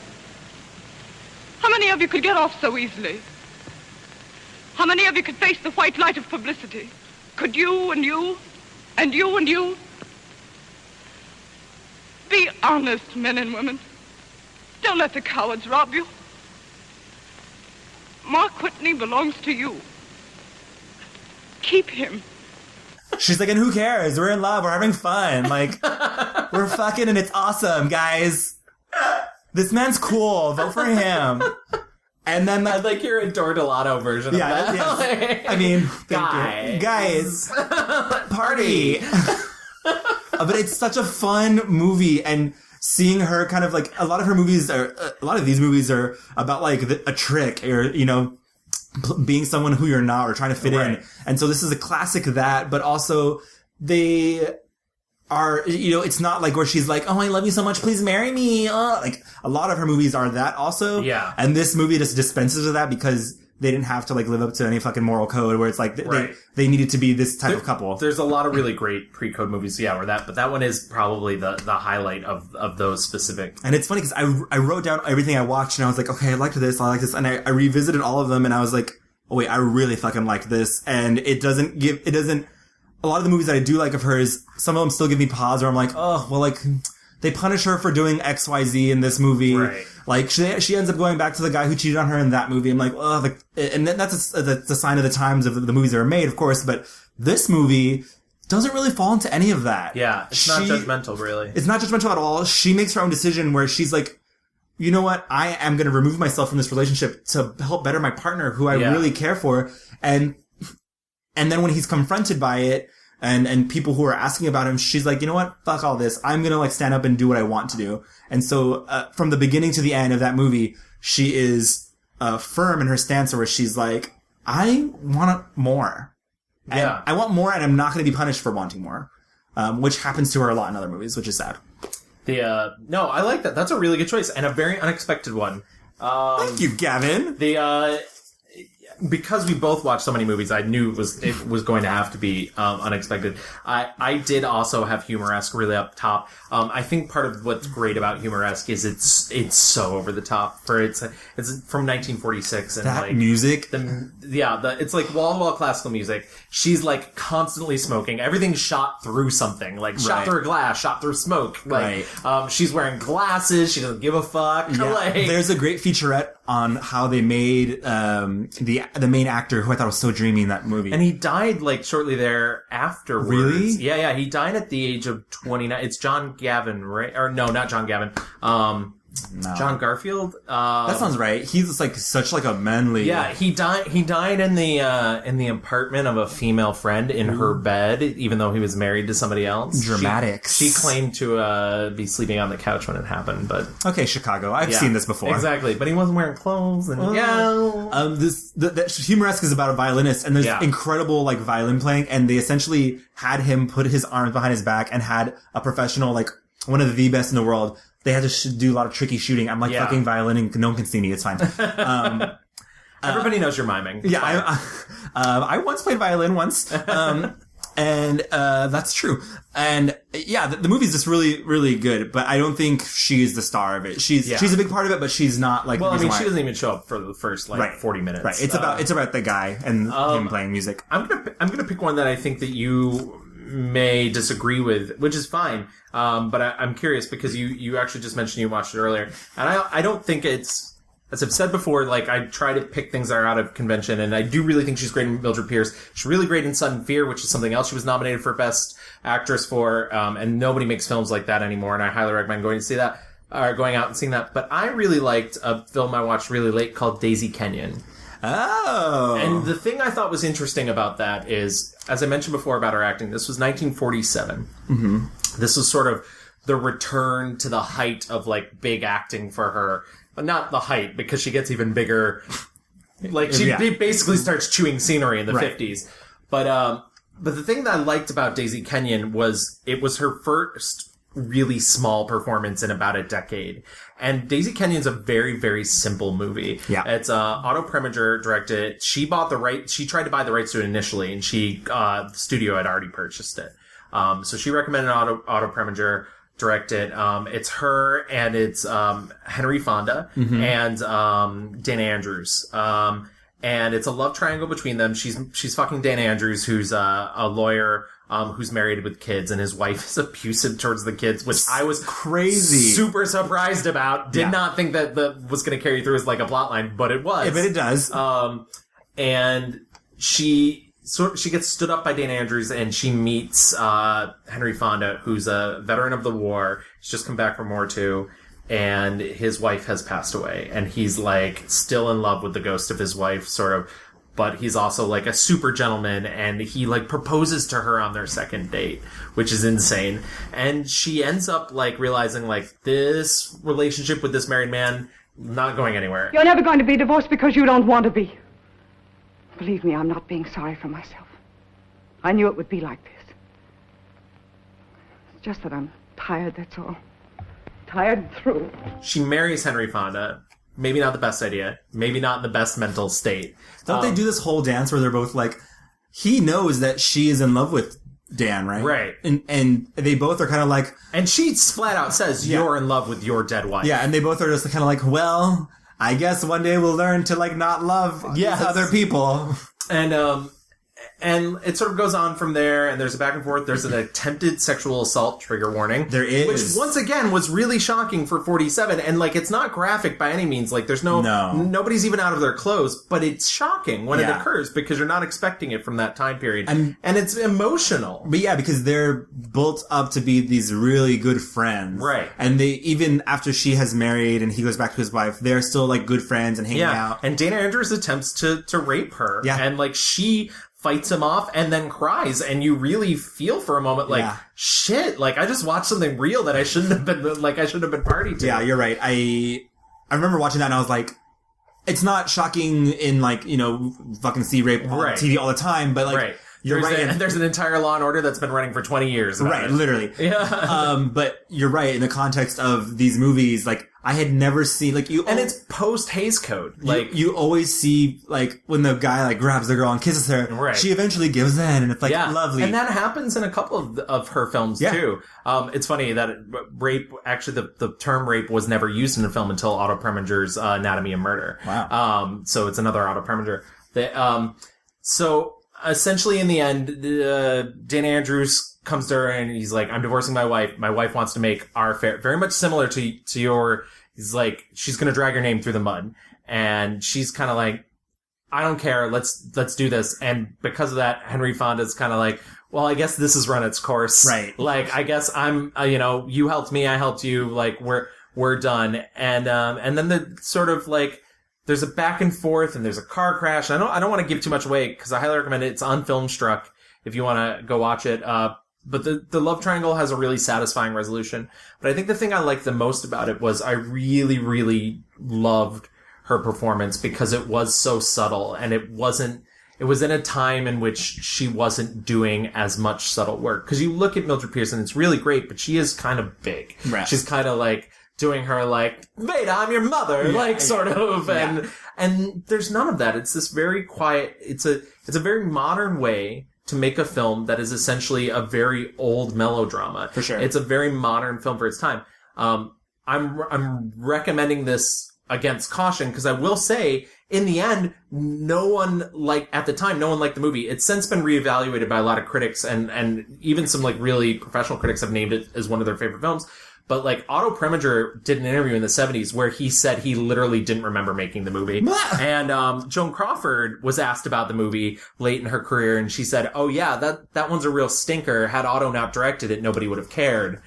How many of you could get off so easily? How many of you could face the white light of publicity? Could you and you and you and you? Be honest, men and women. Don't let the cowards rob you. Mark Whitney belongs to you. Keep him. She's like, and who cares? We're in love. We're having fun. Like, we're fucking and it's awesome, guys. This man's cool. Vote for him. And then, I'd like your Adore Delano version of that. Yes. I mean, guys, party. But it's such a fun movie, and seeing her kind of like a lot of these movies are about like a trick or, you know, being someone who you're not or trying to fit in. And so this is a classic of that, but also they are, you know, it's not like where she's like, oh, I love you so much, please marry me. Like a lot of her movies are that also. Yeah. And this movie just dispenses with that because they didn't have to like live up to any fucking moral code where it's like they needed to be this type of couple. There's a lot of really great pre-code movies, but that one is probably the highlight of those specific. And it's funny because I wrote down everything I watched and I was like, okay, I liked this, and I revisited all of them and I was like, oh wait, I really fucking liked this. And a lot of the movies that I do like of hers, some of them still give me pause where I'm like, oh, well, like, they punish her for doing XYZ in this movie. Right. Like, she ends up going back to the guy who cheated on her in that movie. I'm like, oh, and that's a sign of the times of the movies that are made, of course, but this movie doesn't really fall into any of that. Yeah, it's not judgmental, really. It's not judgmental at all. She makes her own decision where she's like, you know what? I am going to remove myself from this relationship to help better my partner who I really care for. And then when he's confronted by it, and people who are asking about him, she's like, you know what? Fuck all this. I'm gonna like stand up and do what I want to do. And so, from the beginning to the end of that movie, she is, firm in her stance where she's like, I want more. And I want more and I'm not gonna be punished for wanting more. Which happens to her a lot in other movies, which is sad. No, I like that. That's a really good choice and a very unexpected one. Thank you, Gavin. Because we both watched so many movies, I knew it was going to have to be unexpected. I did also have humoresque really up top. I think part of what's great about humoresque is it's so over the top it's from 1946 and that like music. It's like wall-to-wall classical music. She's like constantly smoking. Everything's shot through something, like shot through a glass, shot through smoke. Like she's wearing glasses. She doesn't give a fuck. Yeah. Like, there's a great featurette on how they made the main actor who I thought was so dreamy in that movie. And he died like shortly there afterwards. Really? Yeah. He died at the age of 29. It's John Gavin, right? Or no, not John Gavin. No. John Garfield. That sounds right. He's like such like a manly. Yeah, he died in the apartment of a female friend in her bed, even though he was married to somebody else. Dramatics. She claimed to be sleeping on the couch when it happened, but okay, Chicago. I've seen this before. Exactly, but he wasn't wearing clothes, and the humoresque is about a violinist, and there's incredible like violin playing, and they essentially had him put his arms behind his back and had a professional, like one of the best in the world. They had to do a lot of tricky shooting. I'm like fucking violining. No one can see me. It's fine. Everybody knows you're miming. Yeah, I once played violin once. And that's true. And yeah, the movie's just really, really good. But I don't think she's the star of it. She's a big part of it, but she's not like. Well, I mean, she doesn't even show up for the first 40 minutes. Right. It's about the guy and him playing music. I'm gonna pick one that I think that you may disagree with, which is fine. But I'm curious because you actually just mentioned you watched it earlier, and I don't think it's, as I've said before, like I try to pick things that are out of convention, and I do really think she's great in Mildred Pierce. She's really great in Sudden Fear, which is something else she was nominated for Best Actress for, and nobody makes films like that anymore, and I highly recommend going out and seeing that. But I really liked a film I watched really late called Daisy Kenyon. Oh. And the thing I thought was interesting about that is, as I mentioned before about her acting, this was 1947. Mm-hmm. This was sort of the return to the height of, like, big acting for her. But not the height, because she gets even bigger. Like, she basically starts chewing scenery in the 50s. But the thing that I liked about Daisy Kenyon was it was her first really small performance in about a decade. And Daisy Kenyon's a very, very simple movie. Yeah. It's Otto Preminger directed it. She bought the right. She tried to buy the rights to it initially, and the studio had already purchased it. So she recommended Otto Preminger direct it. It's her and it's Henry Fonda and Dana Andrews. And it's a love triangle between them. She's fucking Dana Andrews, who's a lawyer who's married with kids, and his wife is abusive towards the kids, which I was crazy, super surprised about. Did not think that was going to carry through as like a plot line, but it was. Yeah, but it does. And she gets stood up by Dana Andrews, and she meets Henry Fonda, who's a veteran of the war. He's just come back from War II. And his wife has passed away, and he's like still in love with the ghost of his wife, sort of, but he's also like a super gentleman, and he like proposes to her on their second date, which is insane. And she ends up like realizing like this relationship with this married man not going anywhere. You're never going to be divorced because you don't want to be. Believe me, I'm not being sorry for myself. I knew it would be like this. It's just that I'm tired, that's all. Tired and through. She marries Henry Fonda. Maybe not the best idea. Maybe not in the best mental state. Don't they do this whole dance where they're both like, he knows that she is in love with Dan, right? Right. And they both are kind of like... And she flat out says, you're in love with your dead wife. Yeah, and they both are just kind of like, well, I guess one day we'll learn to like not love other people. And it sort of goes on from there, and there's a back and forth. There's an attempted sexual assault trigger warning. There is. Which, once again, was really shocking for 47. And, like, it's not graphic by any means. Like, there's nobody's even out of their clothes. But it's shocking when it occurs because you're not expecting it from that time period. And it's emotional. But yeah, because they're built up to be these really good friends. Right. And they, even after she has married and he goes back to his wife, they're still, like, good friends and hanging out. And Dana Andrews attempts to rape her. Yeah. And, like, she fights him off and then cries, and you really feel for a moment like, shit, like I just watched something real that I shouldn't have been party to. Yeah, you're right. I remember watching that and I was like, it's not shocking in like, you know, fucking see rape on TV all the time, but like, you're right. There's an entire Law and Order that's been running for 20 years. Right, literally. Yeah. But you're right, in the context of these movies, like, I had never seen, like, and it's post-Hays Code. Like, you always see, like, when the guy, like, grabs the girl and kisses her, she eventually gives in, and it's, like, lovely. And that happens in a couple of her films, too. It's funny that rape, actually, the term rape was never used in a film until Otto Preminger's Anatomy of Murder. Wow. So it's another Otto Preminger. So, essentially, in the end, Dana Andrews comes to her and he's like, I'm divorcing my wife. My wife wants to make our affair very much similar to your, he's like, she's going to drag your name through the mud. And she's kind of like, I don't care. Let's do this. And because of that, Henry Fonda's kind of like, well, I guess this has run its course. Right. Like, I guess I'm, you helped me. I helped you. Like, we're done. And then the sort of like, there's a back and forth and there's a car crash. I don't want to give too much away because I highly recommend it. It's on Filmstruck if you want to go watch it. But the love triangle has a really satisfying resolution. But I think the thing I liked the most about it was I really, really loved her performance because it was so subtle and it was in a time in which she wasn't doing as much subtle work. Cause you look at Mildred Pearson, it's really great, but she is kind of big. Right. She's kind of like doing her like, Veda, I'm your mother, sort of. And there's none of that. It's this very quiet, it's a very modern way to make a film that is essentially a very old melodrama. For sure. It's a very modern film for its time. I'm recommending this against caution because I will say, in the end, no one liked the movie. It's since been reevaluated by a lot of critics and even some like really professional critics have named it as one of their favorite films. But like Otto Preminger did an interview in the 70s where he said he literally didn't remember making the movie. And Joan Crawford was asked about the movie late in her career and she said, oh yeah, that one's a real stinker. Had Otto not directed it, nobody would have cared.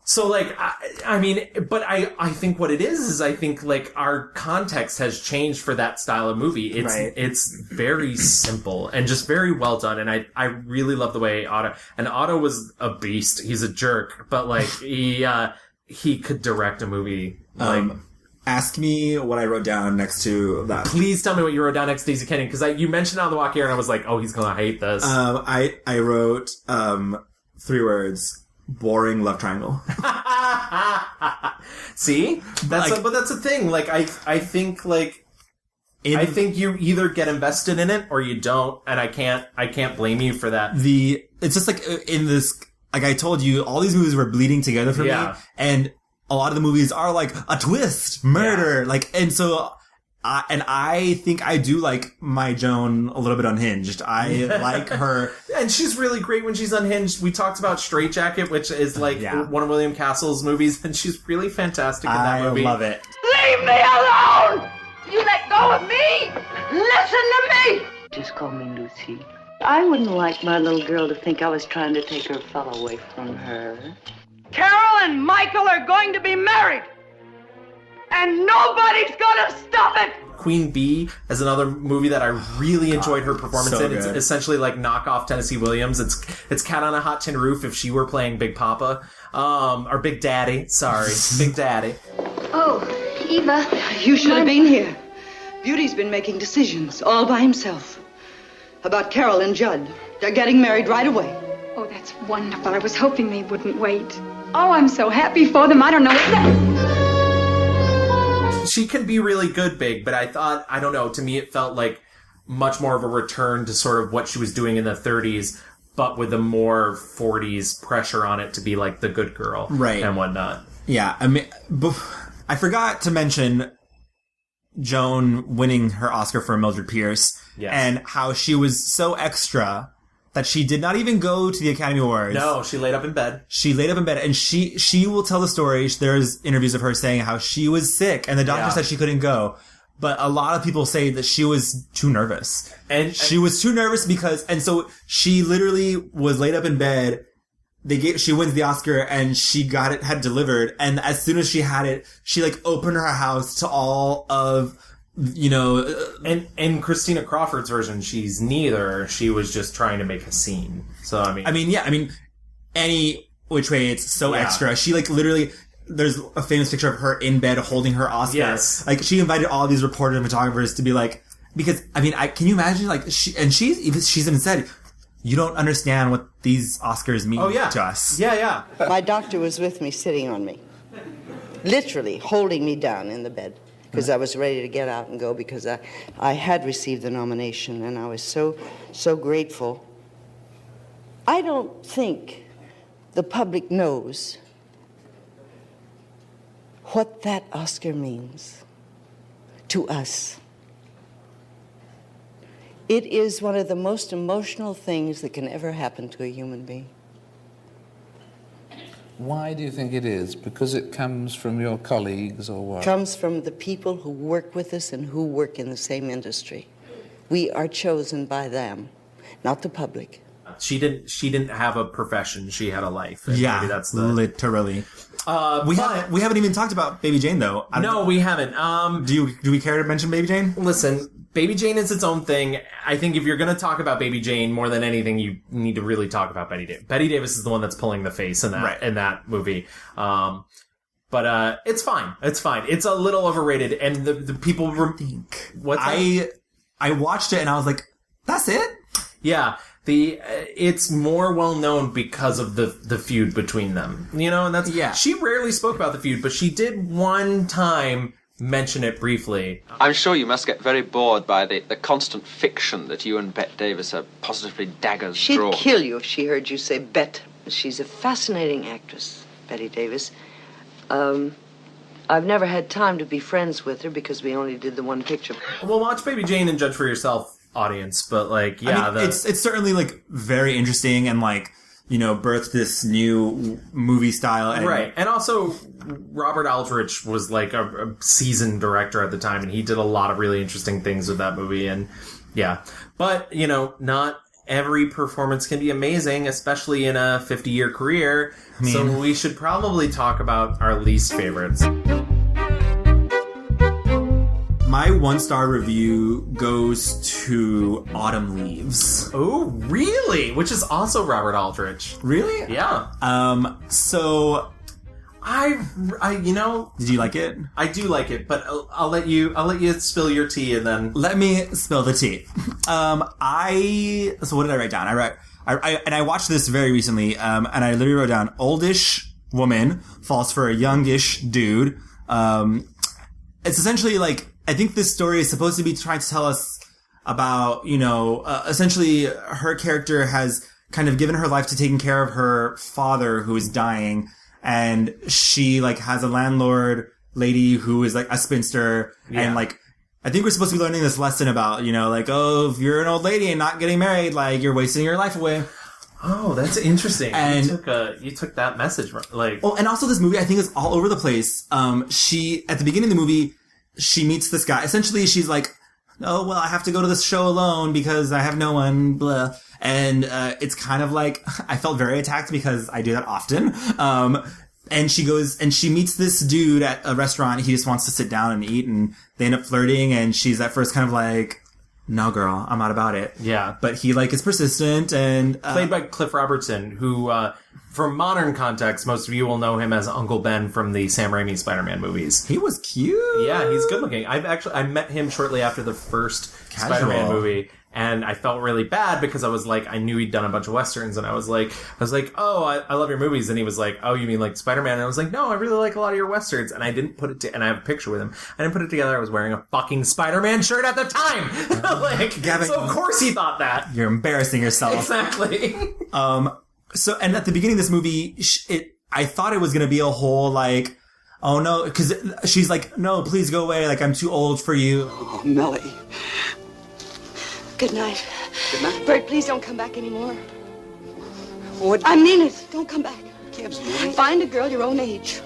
So like, I mean, but I think what it is I think like our context has changed for that style of movie. It's very simple and just very well done. And I really love the way Otto was a beast. He's a jerk, but like he could direct a movie. Like, ask me what I wrote down next to that. Please tell me what you wrote down next to Daisy Kenyon because you mentioned it on the walk here and I was like, oh, he's going to hate this. I wrote 3 words. boring love triangle. See? But that's the thing. Like, I think, like, I think you either get invested in it or you don't, and I can't blame you for that. It's just like in this, like I told you, all these movies were bleeding together for me, and a lot of the movies are like a twist, murder, like, and so, I think I do like my Joan a little bit unhinged. I like her. And she's really great when she's unhinged. We talked about Straight Jacket, which is like one of William Castle's movies, and she's really fantastic in that movie. I love it. Leave me alone! You let go of me! Listen to me! Just call me Lucy. I wouldn't like my little girl to think I was trying to take her fellow away from her. Carol and Michael are going to be married! And nobody's gonna stop it! Queen Bee is another movie that I really enjoyed her performance in. It's essentially like knockoff Tennessee Williams. It's Cat on a Hot Tin Roof if she were playing Big Papa. Or Big Daddy. Sorry. Big Daddy. Oh, Eva. You should have been here. Beauty's been making decisions all by himself. About Carol and Judd. They're getting married right away. Oh, that's wonderful. I was hoping they wouldn't wait. Oh, I'm so happy for them. I don't know what... She can be really good, Big, but I don't know, to me it felt like much more of a return to sort of what she was doing in the 30s, but with a more 40s pressure on it to be like the good girl. Right. And whatnot. Yeah, I mean, I forgot to mention Joan winning her Oscar for Mildred Pierce, and how she was so extra that she did not even go to the Academy Awards. No, she laid up in bed. And she will tell the story. There's interviews of her saying how she was sick, and the doctor said she couldn't go. But a lot of people say that she was too nervous. And she was too nervous because, and so she literally was laid up in bed. She wins the Oscar and she got it, had delivered. And as soon as she had it, she like opened her house to all of, you know. And in Christina Crawford's version, she's neither. She was just trying to make a scene. So, I mean, any which way, it's so extra. She like literally, there's a famous picture of her in bed holding her Oscar. Yes. Like, she invited all these reporters and photographers to be like, because, I mean, can you imagine, like, she's even said, you don't understand what these Oscars mean to us. Yeah. My doctor was with me, sitting on me. Literally holding me down in the bed. Because I was ready to get out and go because I had received the nomination and I was so grateful. I don't think the public knows what that Oscar means to us. It is one of the most emotional things that can ever happen to a human being. Why do you think it is? Because it comes from your colleagues or what? It comes from the people who work with us and who work in the same industry. We are chosen by them, not the public. She didn't have a profession. She had a life. And yeah, maybe that's literally. We haven't even talked about Baby Jane though. No, we haven't. Do we care to mention Baby Jane? Listen, Baby Jane is its own thing. I think if you're going to talk about Baby Jane more than anything, you need to really talk about Betty Davis. Betty Davis is the one that's pulling the face in that movie. But it's fine. It's fine. It's a little overrated, and the people think. I watched it and I was like, that's it? Yeah. It's more well known because of the feud between them. You know, and that's she rarely spoke about the feud, but she did one time mention it briefly. I'm sure you must get very bored by the constant fiction that you and Bette Davis are positively daggers drawn. She'd kill you if she heard you say Bet. She's a fascinating actress, Betty Davis. I've never had time to be friends with her because we only did the one picture. Well, watch Baby Jane and judge for yourself, audience. But like, I mean, it's certainly like very interesting and like, you know, birthed this new movie style. And and also Robert Aldrich was like a seasoned director at the time, and he did a lot of really interesting things with that movie. And but you know, not every performance can be amazing, especially in a 50-year career. So we should probably talk about our least favorites. My 1-star review goes to Autumn Leaves. Oh, really? Which is also Robert Aldrich. Really? Yeah. So I you know, did you like it? I do like it, but I'll let you spill your tea and then let me spill the tea. So what did I write down? I I watched this very recently, and I literally wrote down, oldish woman falls for a youngish dude. It's essentially like, I think this story is supposed to be trying to tell us about, essentially her character has kind of given her life to taking care of her father who is dying, and she like has a landlord lady who is like a spinster, and like, I think we're supposed to be learning this lesson about, if you're an old lady and not getting married, like, you're wasting your life away. Oh, that's interesting. And you took that message, like... Oh, and also this movie, I think, is all over the place. At the beginning of the movie, she meets this guy. Essentially, she's like, oh, well, I have to go to this show alone because I have no one, blah. And, it's kind of like, I felt very attacked because I do that often. And she goes and she meets this dude at a restaurant. He just wants to sit down and eat, and they end up flirting, and she's at first kind of like, no, girl, I'm not about it. Yeah. But he like is persistent, and played by Cliff Robertson, who, from modern context, most of you will know him as Uncle Ben from the Sam Raimi Spider-Man movies. He was cute. Yeah, he's good looking. I met him shortly after the first Spider-Man movie. And I felt really bad because I was like, I knew he'd done a bunch of Westerns, and I was like, oh, I love your movies. And he was like, oh, you mean like Spider-Man? And I was like, no, I really like a lot of your Westerns. And I didn't put it and I have a picture with him. I didn't put it together. I was wearing a fucking Spider-Man shirt at the time. Gavin, so of course he thought that. You're embarrassing yourself. Exactly. And at the beginning of this movie, I thought it was going to be a whole like, oh no, because she's like, no, please go away. Like, I'm too old for you. Oh, Melly. Good night. Good night. Bert, please don't come back anymore. What? I mean it. Don't come back. Gibbs, Find a girl your own age.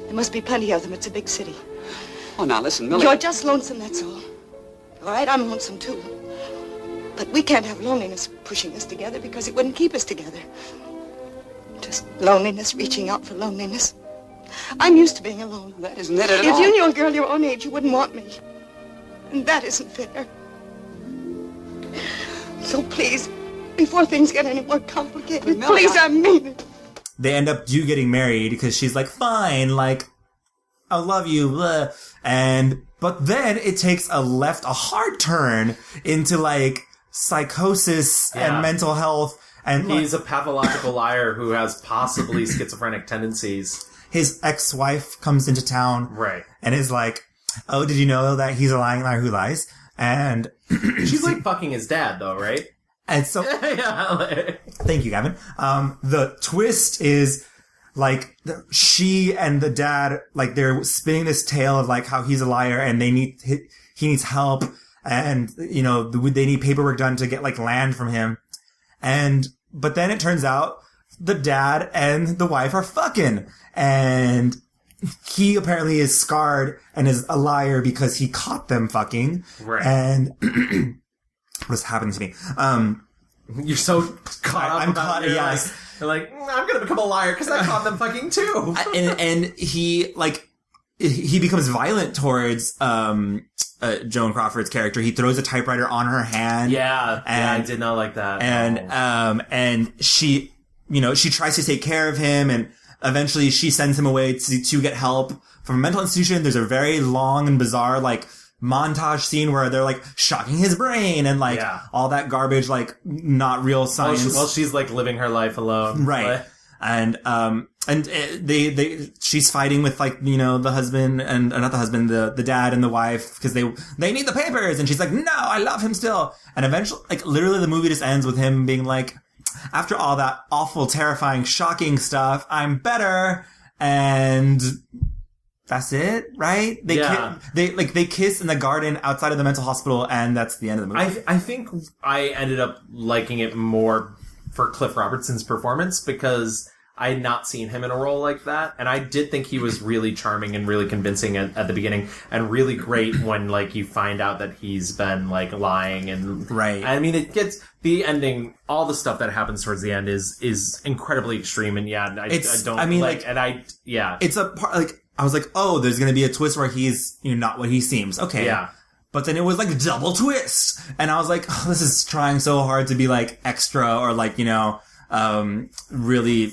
There must be plenty of them. It's a big city. Oh, now listen, Millie. You're just lonesome, that's all. All right, I'm lonesome too. But we can't have loneliness pushing us together because it wouldn't keep us together. Just loneliness reaching out for loneliness. I'm used to being alone. That isn't it at all. If you knew a girl your own age, you wouldn't want me. And that isn't fair. So please, before things get any more complicated, please, I mean it. They end up getting married because she's like, fine, like, I love you, blah. But then it takes a hard turn into like psychosis and mental health. And he's a pathological liar who has possibly schizophrenic tendencies. His ex-wife comes into town. Right. And is like, oh, did you know that he's a lying liar who lies? And she's like fucking his dad, though, right? And so, thank you, Gavin. The twist is like she and the dad, like they're spinning this tale of like how he's a liar and he needs help, and they need paperwork done to get like land from him, but then it turns out the dad and the wife are fucking, and he apparently is scarred and is a liar because he caught them fucking. Right. And what's happening to me? You're so caught up. I'm caught. Yes. You're like, I'm gonna become a liar because I caught them fucking too. and he becomes violent towards Joan Crawford's character. He throws a typewriter on her hand. Yeah. I did not like that. And she, she tries to take care of him, and eventually she sends him away to get help from a mental institution. There's a very long and bizarre, like, montage scene where they're, like, shocking his brain and, like, all that garbage, like, not real science. Well, she's, like, living her life alone. Right. And she's fighting with, like, the husband and, not the husband, the dad and the wife, because they need the papers. And she's like, no, I love him still. And eventually, like, literally the movie just ends with him being like, after all that awful, terrifying, shocking stuff, I'm better, and that's it, right? They kiss in the garden outside of the mental hospital, and that's the end of the movie. I think I ended up liking it more for Cliff Robertson's performance because I had not seen him in a role like that, and I did think he was really charming and really convincing at the beginning, and really great when, like, you find out that he's been, like, lying and... Right. I mean, it gets... The ending, all the stuff that happens towards the end is incredibly extreme, and It's a part, like, I was like, oh, there's gonna be a twist where he's, not what he seems. Okay. Yeah. But then it was like double twist, and I was like, oh, this is trying so hard to be, like, extra, or, like, really,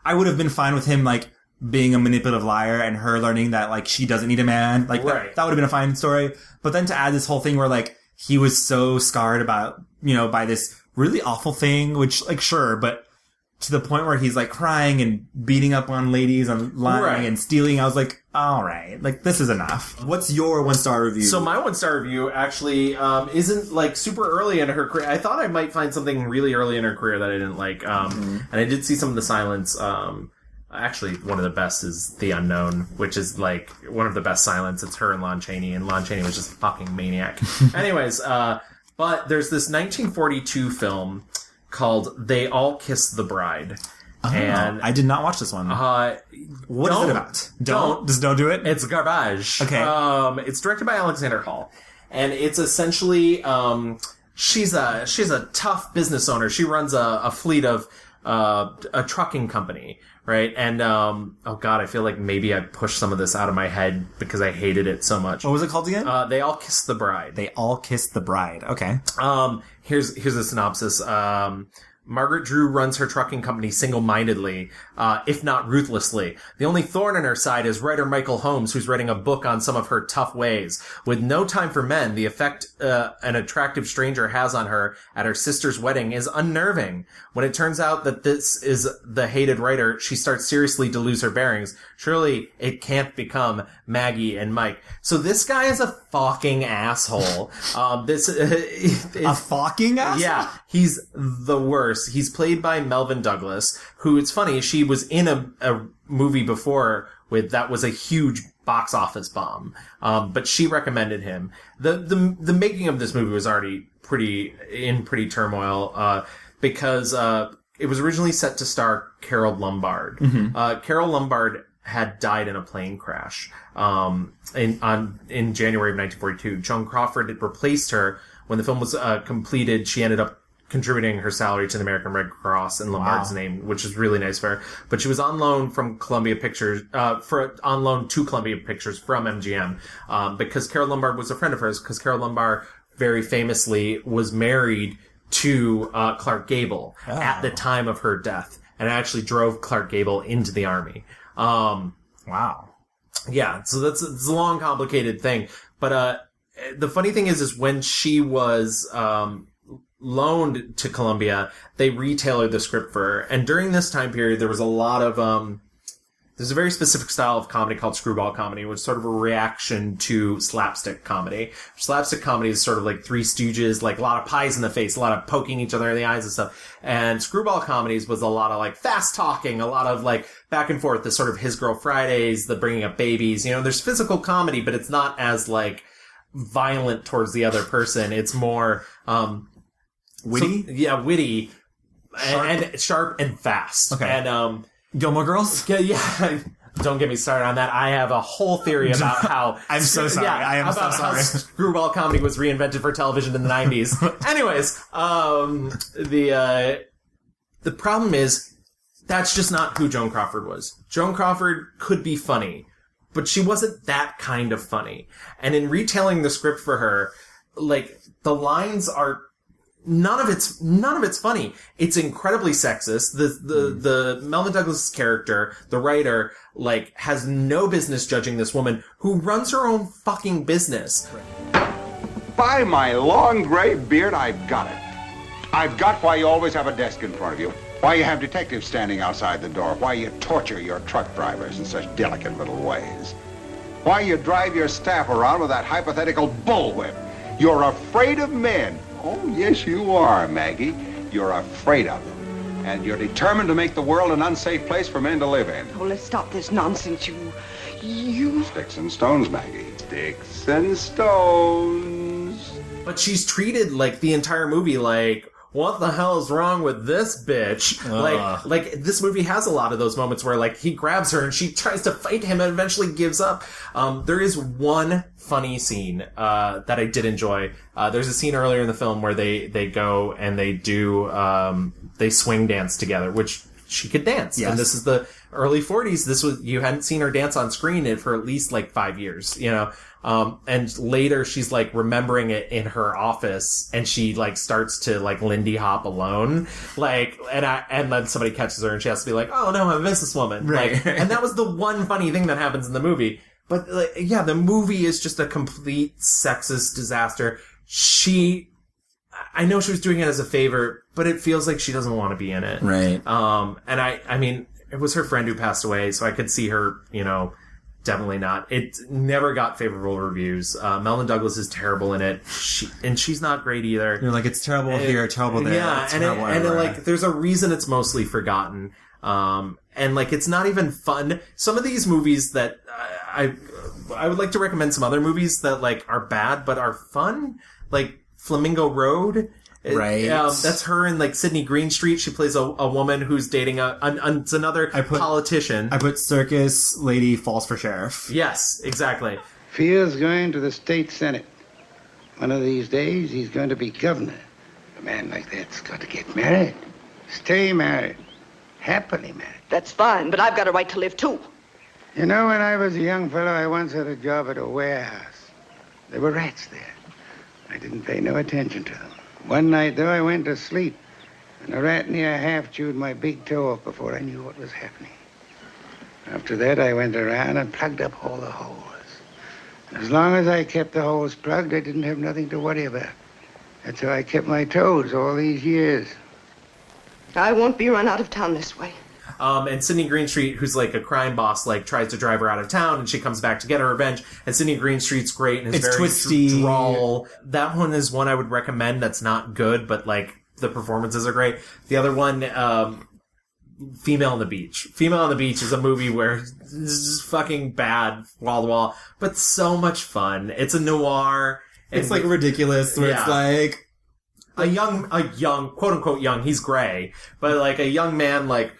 I would have been fine with him, like, being a manipulative liar and her learning that, like, she doesn't need a man. Like, that would have been a fine story. But then to add this whole thing where, like, he was so scarred about, by this really awful thing, which, like, sure, but to the point where he's, like, crying and beating up on ladies and lying and stealing, I was like, all right, like, this is enough. What's your 1-star review? So my 1-star review actually isn't, like, super early in her career. I thought I might find something really early in her career that I didn't like. And I did see some of the silence. Actually, one of the best is The Unknown, which is, like, one of the best silence. It's her and Lon Chaney, and Lon Chaney was just a fucking maniac. Anyways, but there's this 1942 film called They All Kiss the Bride. Oh, and I did not watch this one. What is it about? Just don't do it? It's garbage. Okay. It's directed by Alexander Hall. And it's essentially, she's a tough business owner. She runs a fleet of, a trucking company, right? And, oh god, I feel like maybe I pushed some of this out of my head because I hated it so much. What was it called again? They All Kiss the Bride. They All Kiss the Bride. Okay. Here's the synopsis. Margaret Drew runs her trucking company single-mindedly, if not ruthlessly. The only thorn in her side is writer Michael Holmes, who's writing a book on some of her tough ways. With no time for men, the effect an attractive stranger has on her at her sister's wedding is unnerving. When it turns out that this is the hated writer, she starts seriously to lose her bearings. Surely it can't become Maggie and Mike. So this guy is a fucking asshole. A fucking asshole? Yeah, he's the worst. He's played by Melvin Douglas, who, it's funny, she was in a movie before that was a huge box office bomb. But she recommended him. The making of this movie was already pretty turmoil, because, it was originally set to star Carole Lombard. Mm-hmm. Carole Lombard had died in a plane crash, in January of 1942. Joan Crawford had replaced her. When the film was, completed, she ended up contributing her salary to the American Red Cross in Lombard's name, which is really nice for her. But she was on loan from Columbia Pictures, on loan to Columbia Pictures from MGM, because Carole Lombard was a friend of hers, because Carole Lombard very famously was married to, Clark Gable at the time of her death, and actually drove Clark Gable into the army. Wow. Yeah, so it's a long, complicated thing. But, the funny thing is when she was, loaned to Columbia, they retailored the script for her. And during this time period, there was a lot of, there's a very specific style of comedy called screwball comedy, which is sort of a reaction to slapstick comedy. Slapstick comedy is sort of like Three Stooges, like a lot of pies in the face, a lot of poking each other in the eyes and stuff. And screwball comedies was a lot of like fast talking, a lot of like back and forth, the sort of His Girl Fridays, the bringing up babies. You know, there's physical comedy, but it's not as like violent towards the other person. It's more, witty? Witty. And sharp and fast. Okay. And, Gilmore Girls? Yeah. Don't get me started on that. I have a whole theory about how... I'm so sorry. I am so sorry. How screwball comedy was reinvented for television in the 90s. Anyways, the problem is that's just not who Joan Crawford was. Joan Crawford could be funny, but she wasn't that kind of funny. And in retelling the script for her, like, the lines are... None of it's funny. It's incredibly sexist. The Melvin Douglas character, the writer, like, has no business judging this woman who runs her own fucking business. By my long gray beard, I've got it. I've got why you always have a desk in front of you. Why you have detectives standing outside the door. Why you torture your truck drivers in such delicate little ways. Why you drive your staff around with that hypothetical bullwhip. You're afraid of men. Oh, yes, you are, Maggie. You're afraid of them. And you're determined to make the world an unsafe place for men to live in. Oh, let's stop this nonsense, you... Sticks and stones, Maggie. Sticks and stones. But she's treated, like, the entire movie like, what the hell is wrong with this bitch? Like, this movie has a lot of those moments where, like, he grabs her and she tries to fight him and eventually gives up. There is one funny scene, that I did enjoy. There's a scene earlier in the film where they go and they do, they swing dance together, which she could dance. Yes. And this is the early 40s. You hadn't seen her dance on screen for at least, like, 5 years, you know? And later she's like remembering it in her office and she like starts to like Lindy Hop alone. Like, and then somebody catches her and she has to be like, oh no, I'm a businesswoman. Right. Like, and that was the one funny thing that happens in the movie. But like, yeah, the movie is just a complete sexist disaster. I know she was doing it as a favor, but it feels like she doesn't want to be in it. Right. And I mean, it was her friend who passed away, so I could see her, definitely not. It never got favorable reviews. Melvyn Douglas is terrible in it. She's not great either. You're like, it's terrible here, terrible there. Yeah, and there's a reason it's mostly forgotten. And like, it's not even fun. Some of these movies that I would like to recommend some other movies that like are bad but are fun, like Flamingo Road. Right. That's her in like Sydney Greenstreet. She plays a woman who's dating it's another politician. I put Circus Lady Falls for Sheriff. Yes, exactly. Field's going to the state senate. One of these days, he's going to be governor. A man like that's got to get married. Stay married. Happily married. That's fine, but I've got a right to live, too. You know, when I was a young fellow, I once had a job at a warehouse. There were rats there. I didn't pay no attention to them. One night, though, I went to sleep, and a rat near half chewed my big toe off before I knew what was happening. After that, I went around and plugged up all the holes. As long as I kept the holes plugged, I didn't have nothing to worry about. That's how I kept my toes all these years. I won't be run out of town this way. And Sydney Greenstreet, who's like a crime boss, like tries to drive her out of town, and she comes back to get her revenge. And Sydney Greenstreet's great and is very twisty, drawl. That one is one I would recommend. That's not good, but like the performances are great. The other one, Female on the Beach. Female on the Beach is a movie where it's just fucking bad wall to wall, but so much fun. It's a noir. It's like ridiculous. Where it's like a young quote unquote young. He's gray, but like a young man like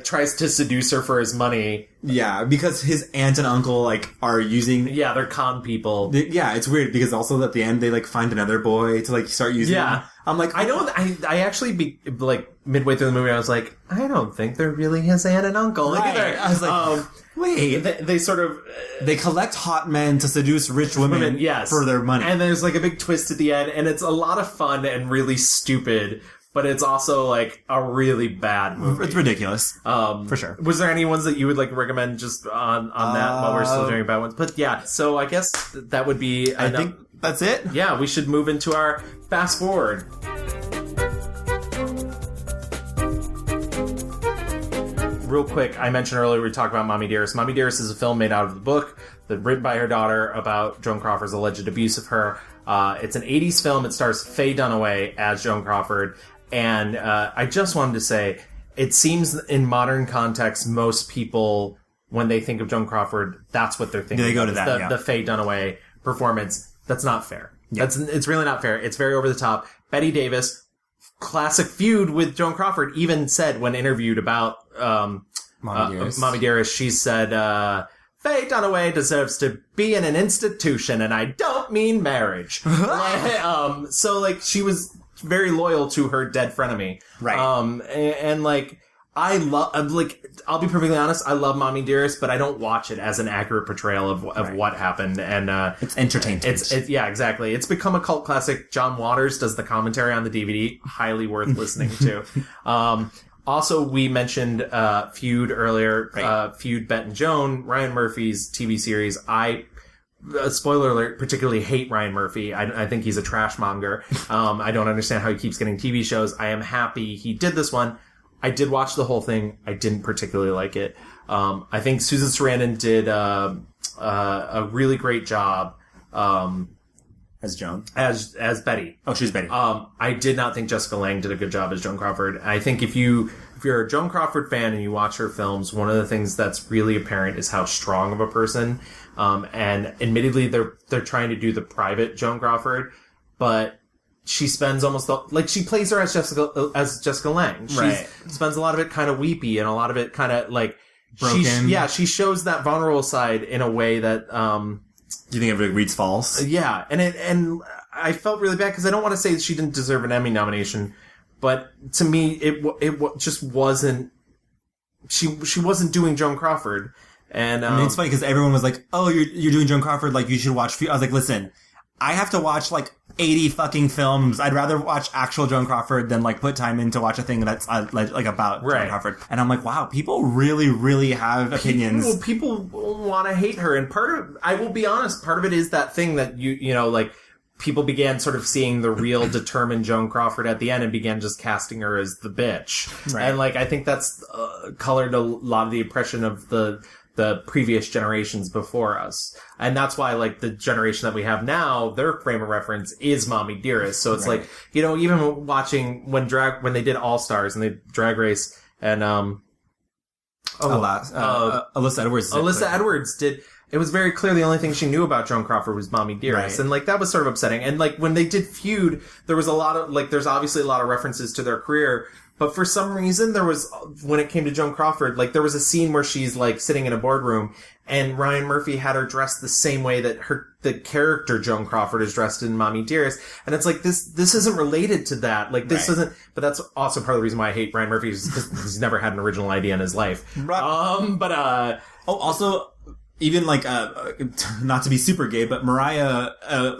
tries to seduce her for his money. Yeah, because his aunt and uncle like are using. Yeah, they're con people. Yeah, it's weird because also at the end they like find another boy to like start using. Yeah, I'm like, I know. I actually like midway through the movie, I was like, I don't think they're really his aunt and uncle. Right. I was like, wait, they sort of they collect hot men to seduce rich women, yes, for their money, and there's like a big twist at the end, and it's a lot of fun and really stupid. But it's also like a really bad movie. It's ridiculous, for sure. Was there any ones that you would like recommend just on that while we're still doing bad ones? But yeah, so I guess that would be. I think that's it. Yeah, we should move into our fast forward. Real quick, I mentioned earlier we talked about Mommy Dearest. Mommy Dearest is a film made out of the book that written by her daughter about Joan Crawford's alleged abuse of her. It's an 80s film. It stars Faye Dunaway as Joan Crawford. And I just wanted to say, it seems in modern context, most people, when they think of Joan Crawford, that's what they're thinking. They go to that, the Faye Dunaway performance. That's not fair. Yeah. It's really not fair. It's very over the top. Bette Davis, classic Feud with Joan Crawford, even said when interviewed about Mommy Dearest, she said, Faye Dunaway deserves to be in an institution, and I don't mean marriage. So, like, she was very loyal to her dead frenemy. Right. And like, I'll be perfectly honest, I love Mommy Dearest, but I don't watch it as an accurate portrayal of what happened. And, it's entertainment. Yeah, exactly. It's become a cult classic. John Waters does the commentary on the DVD. Highly worth listening to. Also, we mentioned, Feud earlier. Right. Feud, Bet and Joan, Ryan Murphy's TV series. Spoiler alert, particularly hate Ryan Murphy. I think he's a trash monger. I don't understand how he keeps getting TV shows. I am happy he did this one. I did watch the whole thing. I didn't particularly like it. I think Susan Sarandon did a really great job. As Joan? As Betty. Oh, she's Betty. I did not think Jessica Lange did a good job as Joan Crawford. I think if you're a Joan Crawford fan and you watch her films, one of the things that's really apparent is how strong of a person. And admittedly, they're trying to do the private Joan Crawford, but she spends she plays her as Jessica Lange. She spends a lot of it kind of weepy and a lot of it kind of like broken. She shows that vulnerable side in a way that, do you think it reads false? Yeah. And I felt really bad because I don't want to say that she didn't deserve an Emmy nomination, but to me, it just wasn't, she wasn't doing Joan Crawford. And, I mean, it's funny because everyone was like, oh, you're doing Joan Crawford, like, you should watch Feud. I was like, listen, I have to watch, like, 80 fucking films. I'd rather watch actual Joan Crawford than, like, put time in to watch a thing that's, like about Joan Crawford. And I'm like, wow, people really, really have opinions. People want to hate her. And I will be honest, part of it is that thing that you know, like, people began sort of seeing the real determined Joan Crawford at the end and began just casting her as the bitch. Right. And like, I think that's colored a lot of the impression of the previous generations before us. And that's why, like, the generation that we have now, their frame of reference is Mommy Dearest. So it's like, you know, even watching when they did All Stars and they Drag Race and, Alyssa Edwards. Alyssa Edwards did. It was very clear the only thing she knew about Joan Crawford was Mommy Dearest. Right. And, like, that was sort of upsetting. And, like, when they did Feud, there was a lot of, like, there's obviously a lot of references to their career. But for some reason, there was, when it came to Joan Crawford, like, there was a scene where she's, like, sitting in a boardroom, and Ryan Murphy had her dressed the same way that the character Joan Crawford is dressed in Mommy Dearest. And it's like, this isn't related to that. Like, this isn't, but that's also part of the reason why I hate Ryan Murphy, is because he's never had an original idea in his life. Also, even like, not to be super gay, but Mariah,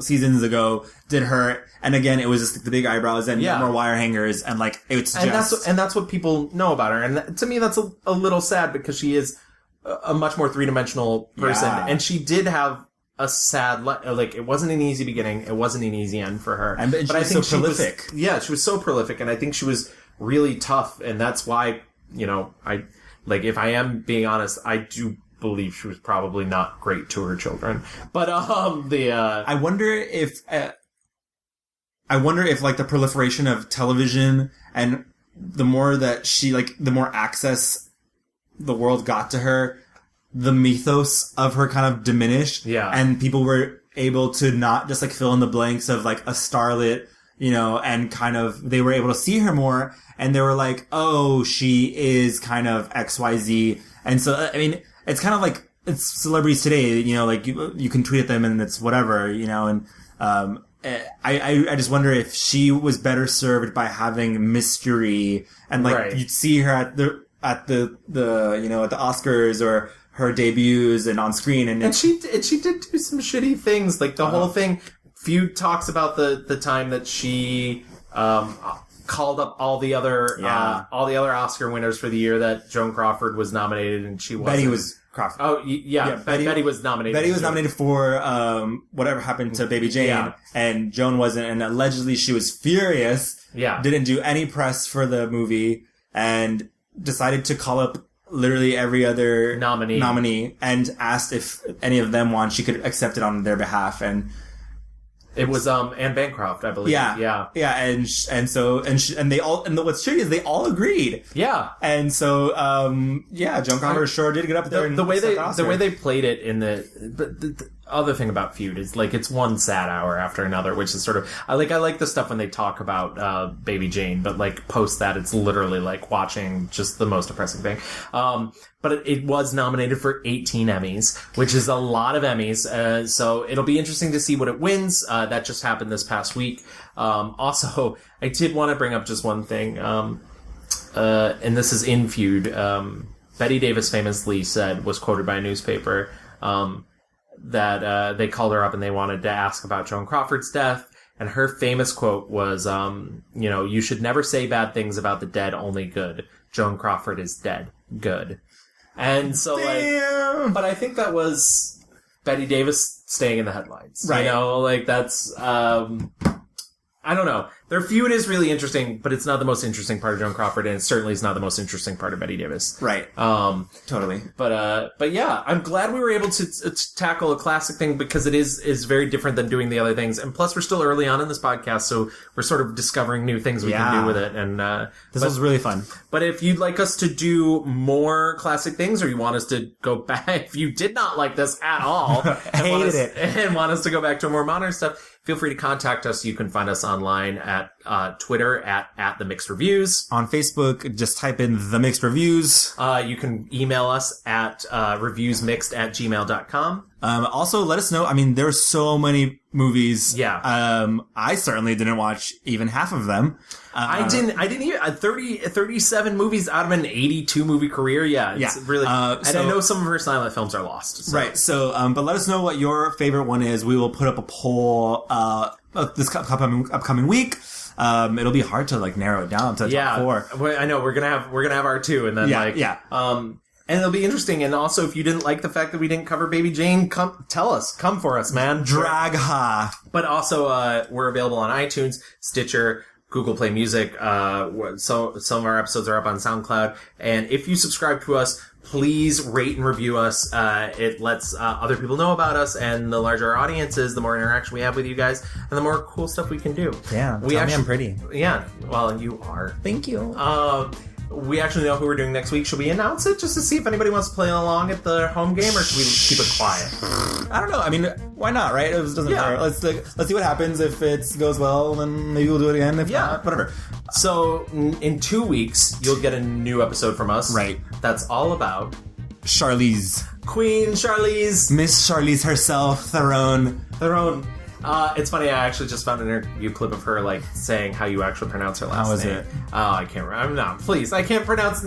seasons ago did her, and again, it was just like the big eyebrows and more wire hangers, and like, it's just... And that's what people know about her. And to me, that's a little sad, because she is a much more three-dimensional person. Yeah. And she did have a sad, like, it wasn't an easy beginning, it wasn't an easy end for her. But I think so prolific. She was so prolific, and I think she was really tough, and that's why, you know, if I am being honest, I do believe she was probably not great to her children. But I wonder if like the proliferation of television and the more that she, like, the more access the world got to her, the mythos of her kind of diminished. Yeah. And people were able to not just like fill in the blanks of like a starlet, you know, and kind of, they were able to see her more, and they were like, oh, she is kind of XYZ. And so, I mean, it's kind of like, it's celebrities today, you know, like you can tweet at them and it's whatever, you know, and, I just wonder if she was better served by having mystery, and like you'd see her at the you know, at the Oscars or her debuts and on screen, and she did do some shitty things, like the whole thing. Feud talks about the time that she called up all the other Oscar winners for the year that Joan Crawford was nominated, and she wasn't. Betty was Crawford. Oh, yeah. Betty was nominated. Betty was nominated for Whatever Happened to Baby Jane, and Joan wasn't, and allegedly she was furious. Yeah. Didn't do any press for the movie, and decided to call up literally every other nominee and asked if any of them won, she could accept it on their behalf, and it was Anne Bancroft, I believe. Yeah. And they all, and what's shitty is they all agreed. Yeah. And so Joan Crawford sure did get up there. The way they played it in the other thing about Feud is, like, it's one sad hour after another, which is sort of, I like the stuff when they talk about Baby Jane, but like post that, it's literally like watching just the most depressing thing. But it was nominated for 18 Emmys, which is a lot of Emmys. So it'll be interesting to see what it wins. That just happened this past week. Also, I did want to bring up just one thing. And this is in Feud. Betty Davis famously was quoted by a newspaper, that they called her up and they wanted to ask about Joan Crawford's death. And her famous quote was, you know, you should never say bad things about the dead, only good. Joan Crawford is dead. Good. And so, like, but I think that was Betty Davis staying in the headlines. Right. You know, like, that's, I don't know. Their feud is really interesting, but it's not the most interesting part of Joan Crawford, and it certainly is not the most interesting part of Betty Davis. Right. Totally. But yeah, I'm glad we were able to tackle a classic thing, because it is very different than doing the other things. And plus, we're still early on in this podcast, so we're sort of discovering new things we can do with it. And this was really fun. But if you'd like us to do more classic things, or you want us to go back, if you did not like this at all, and want us to go back to more modern stuff, feel free to contact us. You can find us online at Twitter at The Mixed Reviews. On Facebook, just type in The Mixed Reviews. You can email us at reviewsmixed@gmail.com. Also, let us know. I mean, there are so many movies. Yeah. I certainly didn't watch even half of them. I didn't even 37 movies out of an 82 movie career. Yeah. It's really, and I know some of her silent films are lost. So. Right. So, but let us know what your favorite one is. We will put up a poll, this upcoming week. It'll be hard to like narrow it down to the top 4. I know we're gonna have our 2, and then And it'll be interesting. And also, if you didn't like the fact that we didn't cover Baby Jane, come tell us. Come for us, man. Drag ha. But also, we're available on iTunes, Stitcher, Google Play Music. So some of our episodes are up on SoundCloud. And if you subscribe to us, please rate and review us. It lets other people know about us, and the larger our audience is, the more interaction we have with you guys, and the more cool stuff we can do. Yeah, tell me I'm pretty. Yeah, well, you are. Thank you. We actually know who we're doing next week. Should we announce it just to see if anybody wants to play along at the home game, or should we keep it quiet? I don't know. I mean, why not, right? It doesn't hurt. Let's see what happens. If it goes well, then maybe we'll do it again. If not, whatever. So, in 2 weeks, you'll get a new episode from us. Right. That's all about... Charlize. Queen Charlize. Miss Charlize herself, Theron. It's funny, I actually just found an interview clip of her, like, saying how you actually pronounce her last name. How is it? Oh, I can't remember. I'm not. Please, I can't pronounce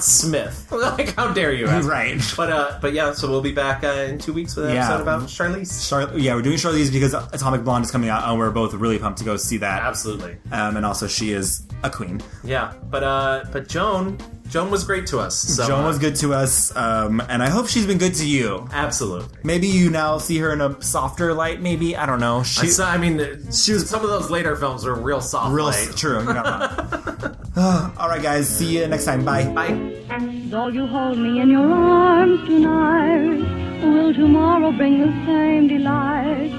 Smith. Like, how dare you ask? Right. But yeah, so we'll be back in 2 weeks with an episode about Charlize. We're doing Charlize because Atomic Blonde is coming out, and we're both really pumped to go see that. Absolutely. And also, she is a queen. Yeah, but Joan was great to us. So, Joan was good to us, and I hope she's been good to you. Absolutely. Maybe you now see her in a softer light, maybe? I don't know. She was, some of those later films were real soft light. True. You're not wrong. All right, guys. See you next time. Bye. Bye. Though you hold me in your arms tonight, will tomorrow bring the same delight?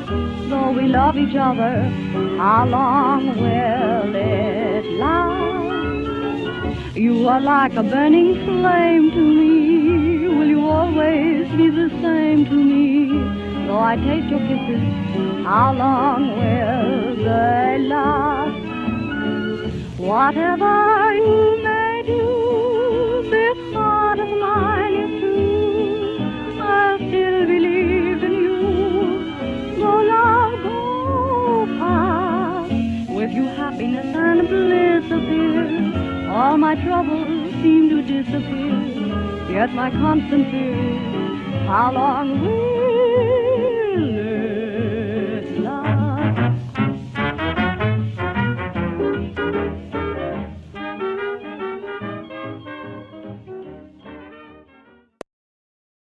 Though we love each other, how long will it last? You are like a burning flame to me. Will you always be the same to me? Though I taste your kisses, how long will they last? Whatever you may do, this heart of mine is true. I still believe in you. Though love go past, with you happiness and bliss appear. All my troubles seem to disappear, yet my constant fear is how long will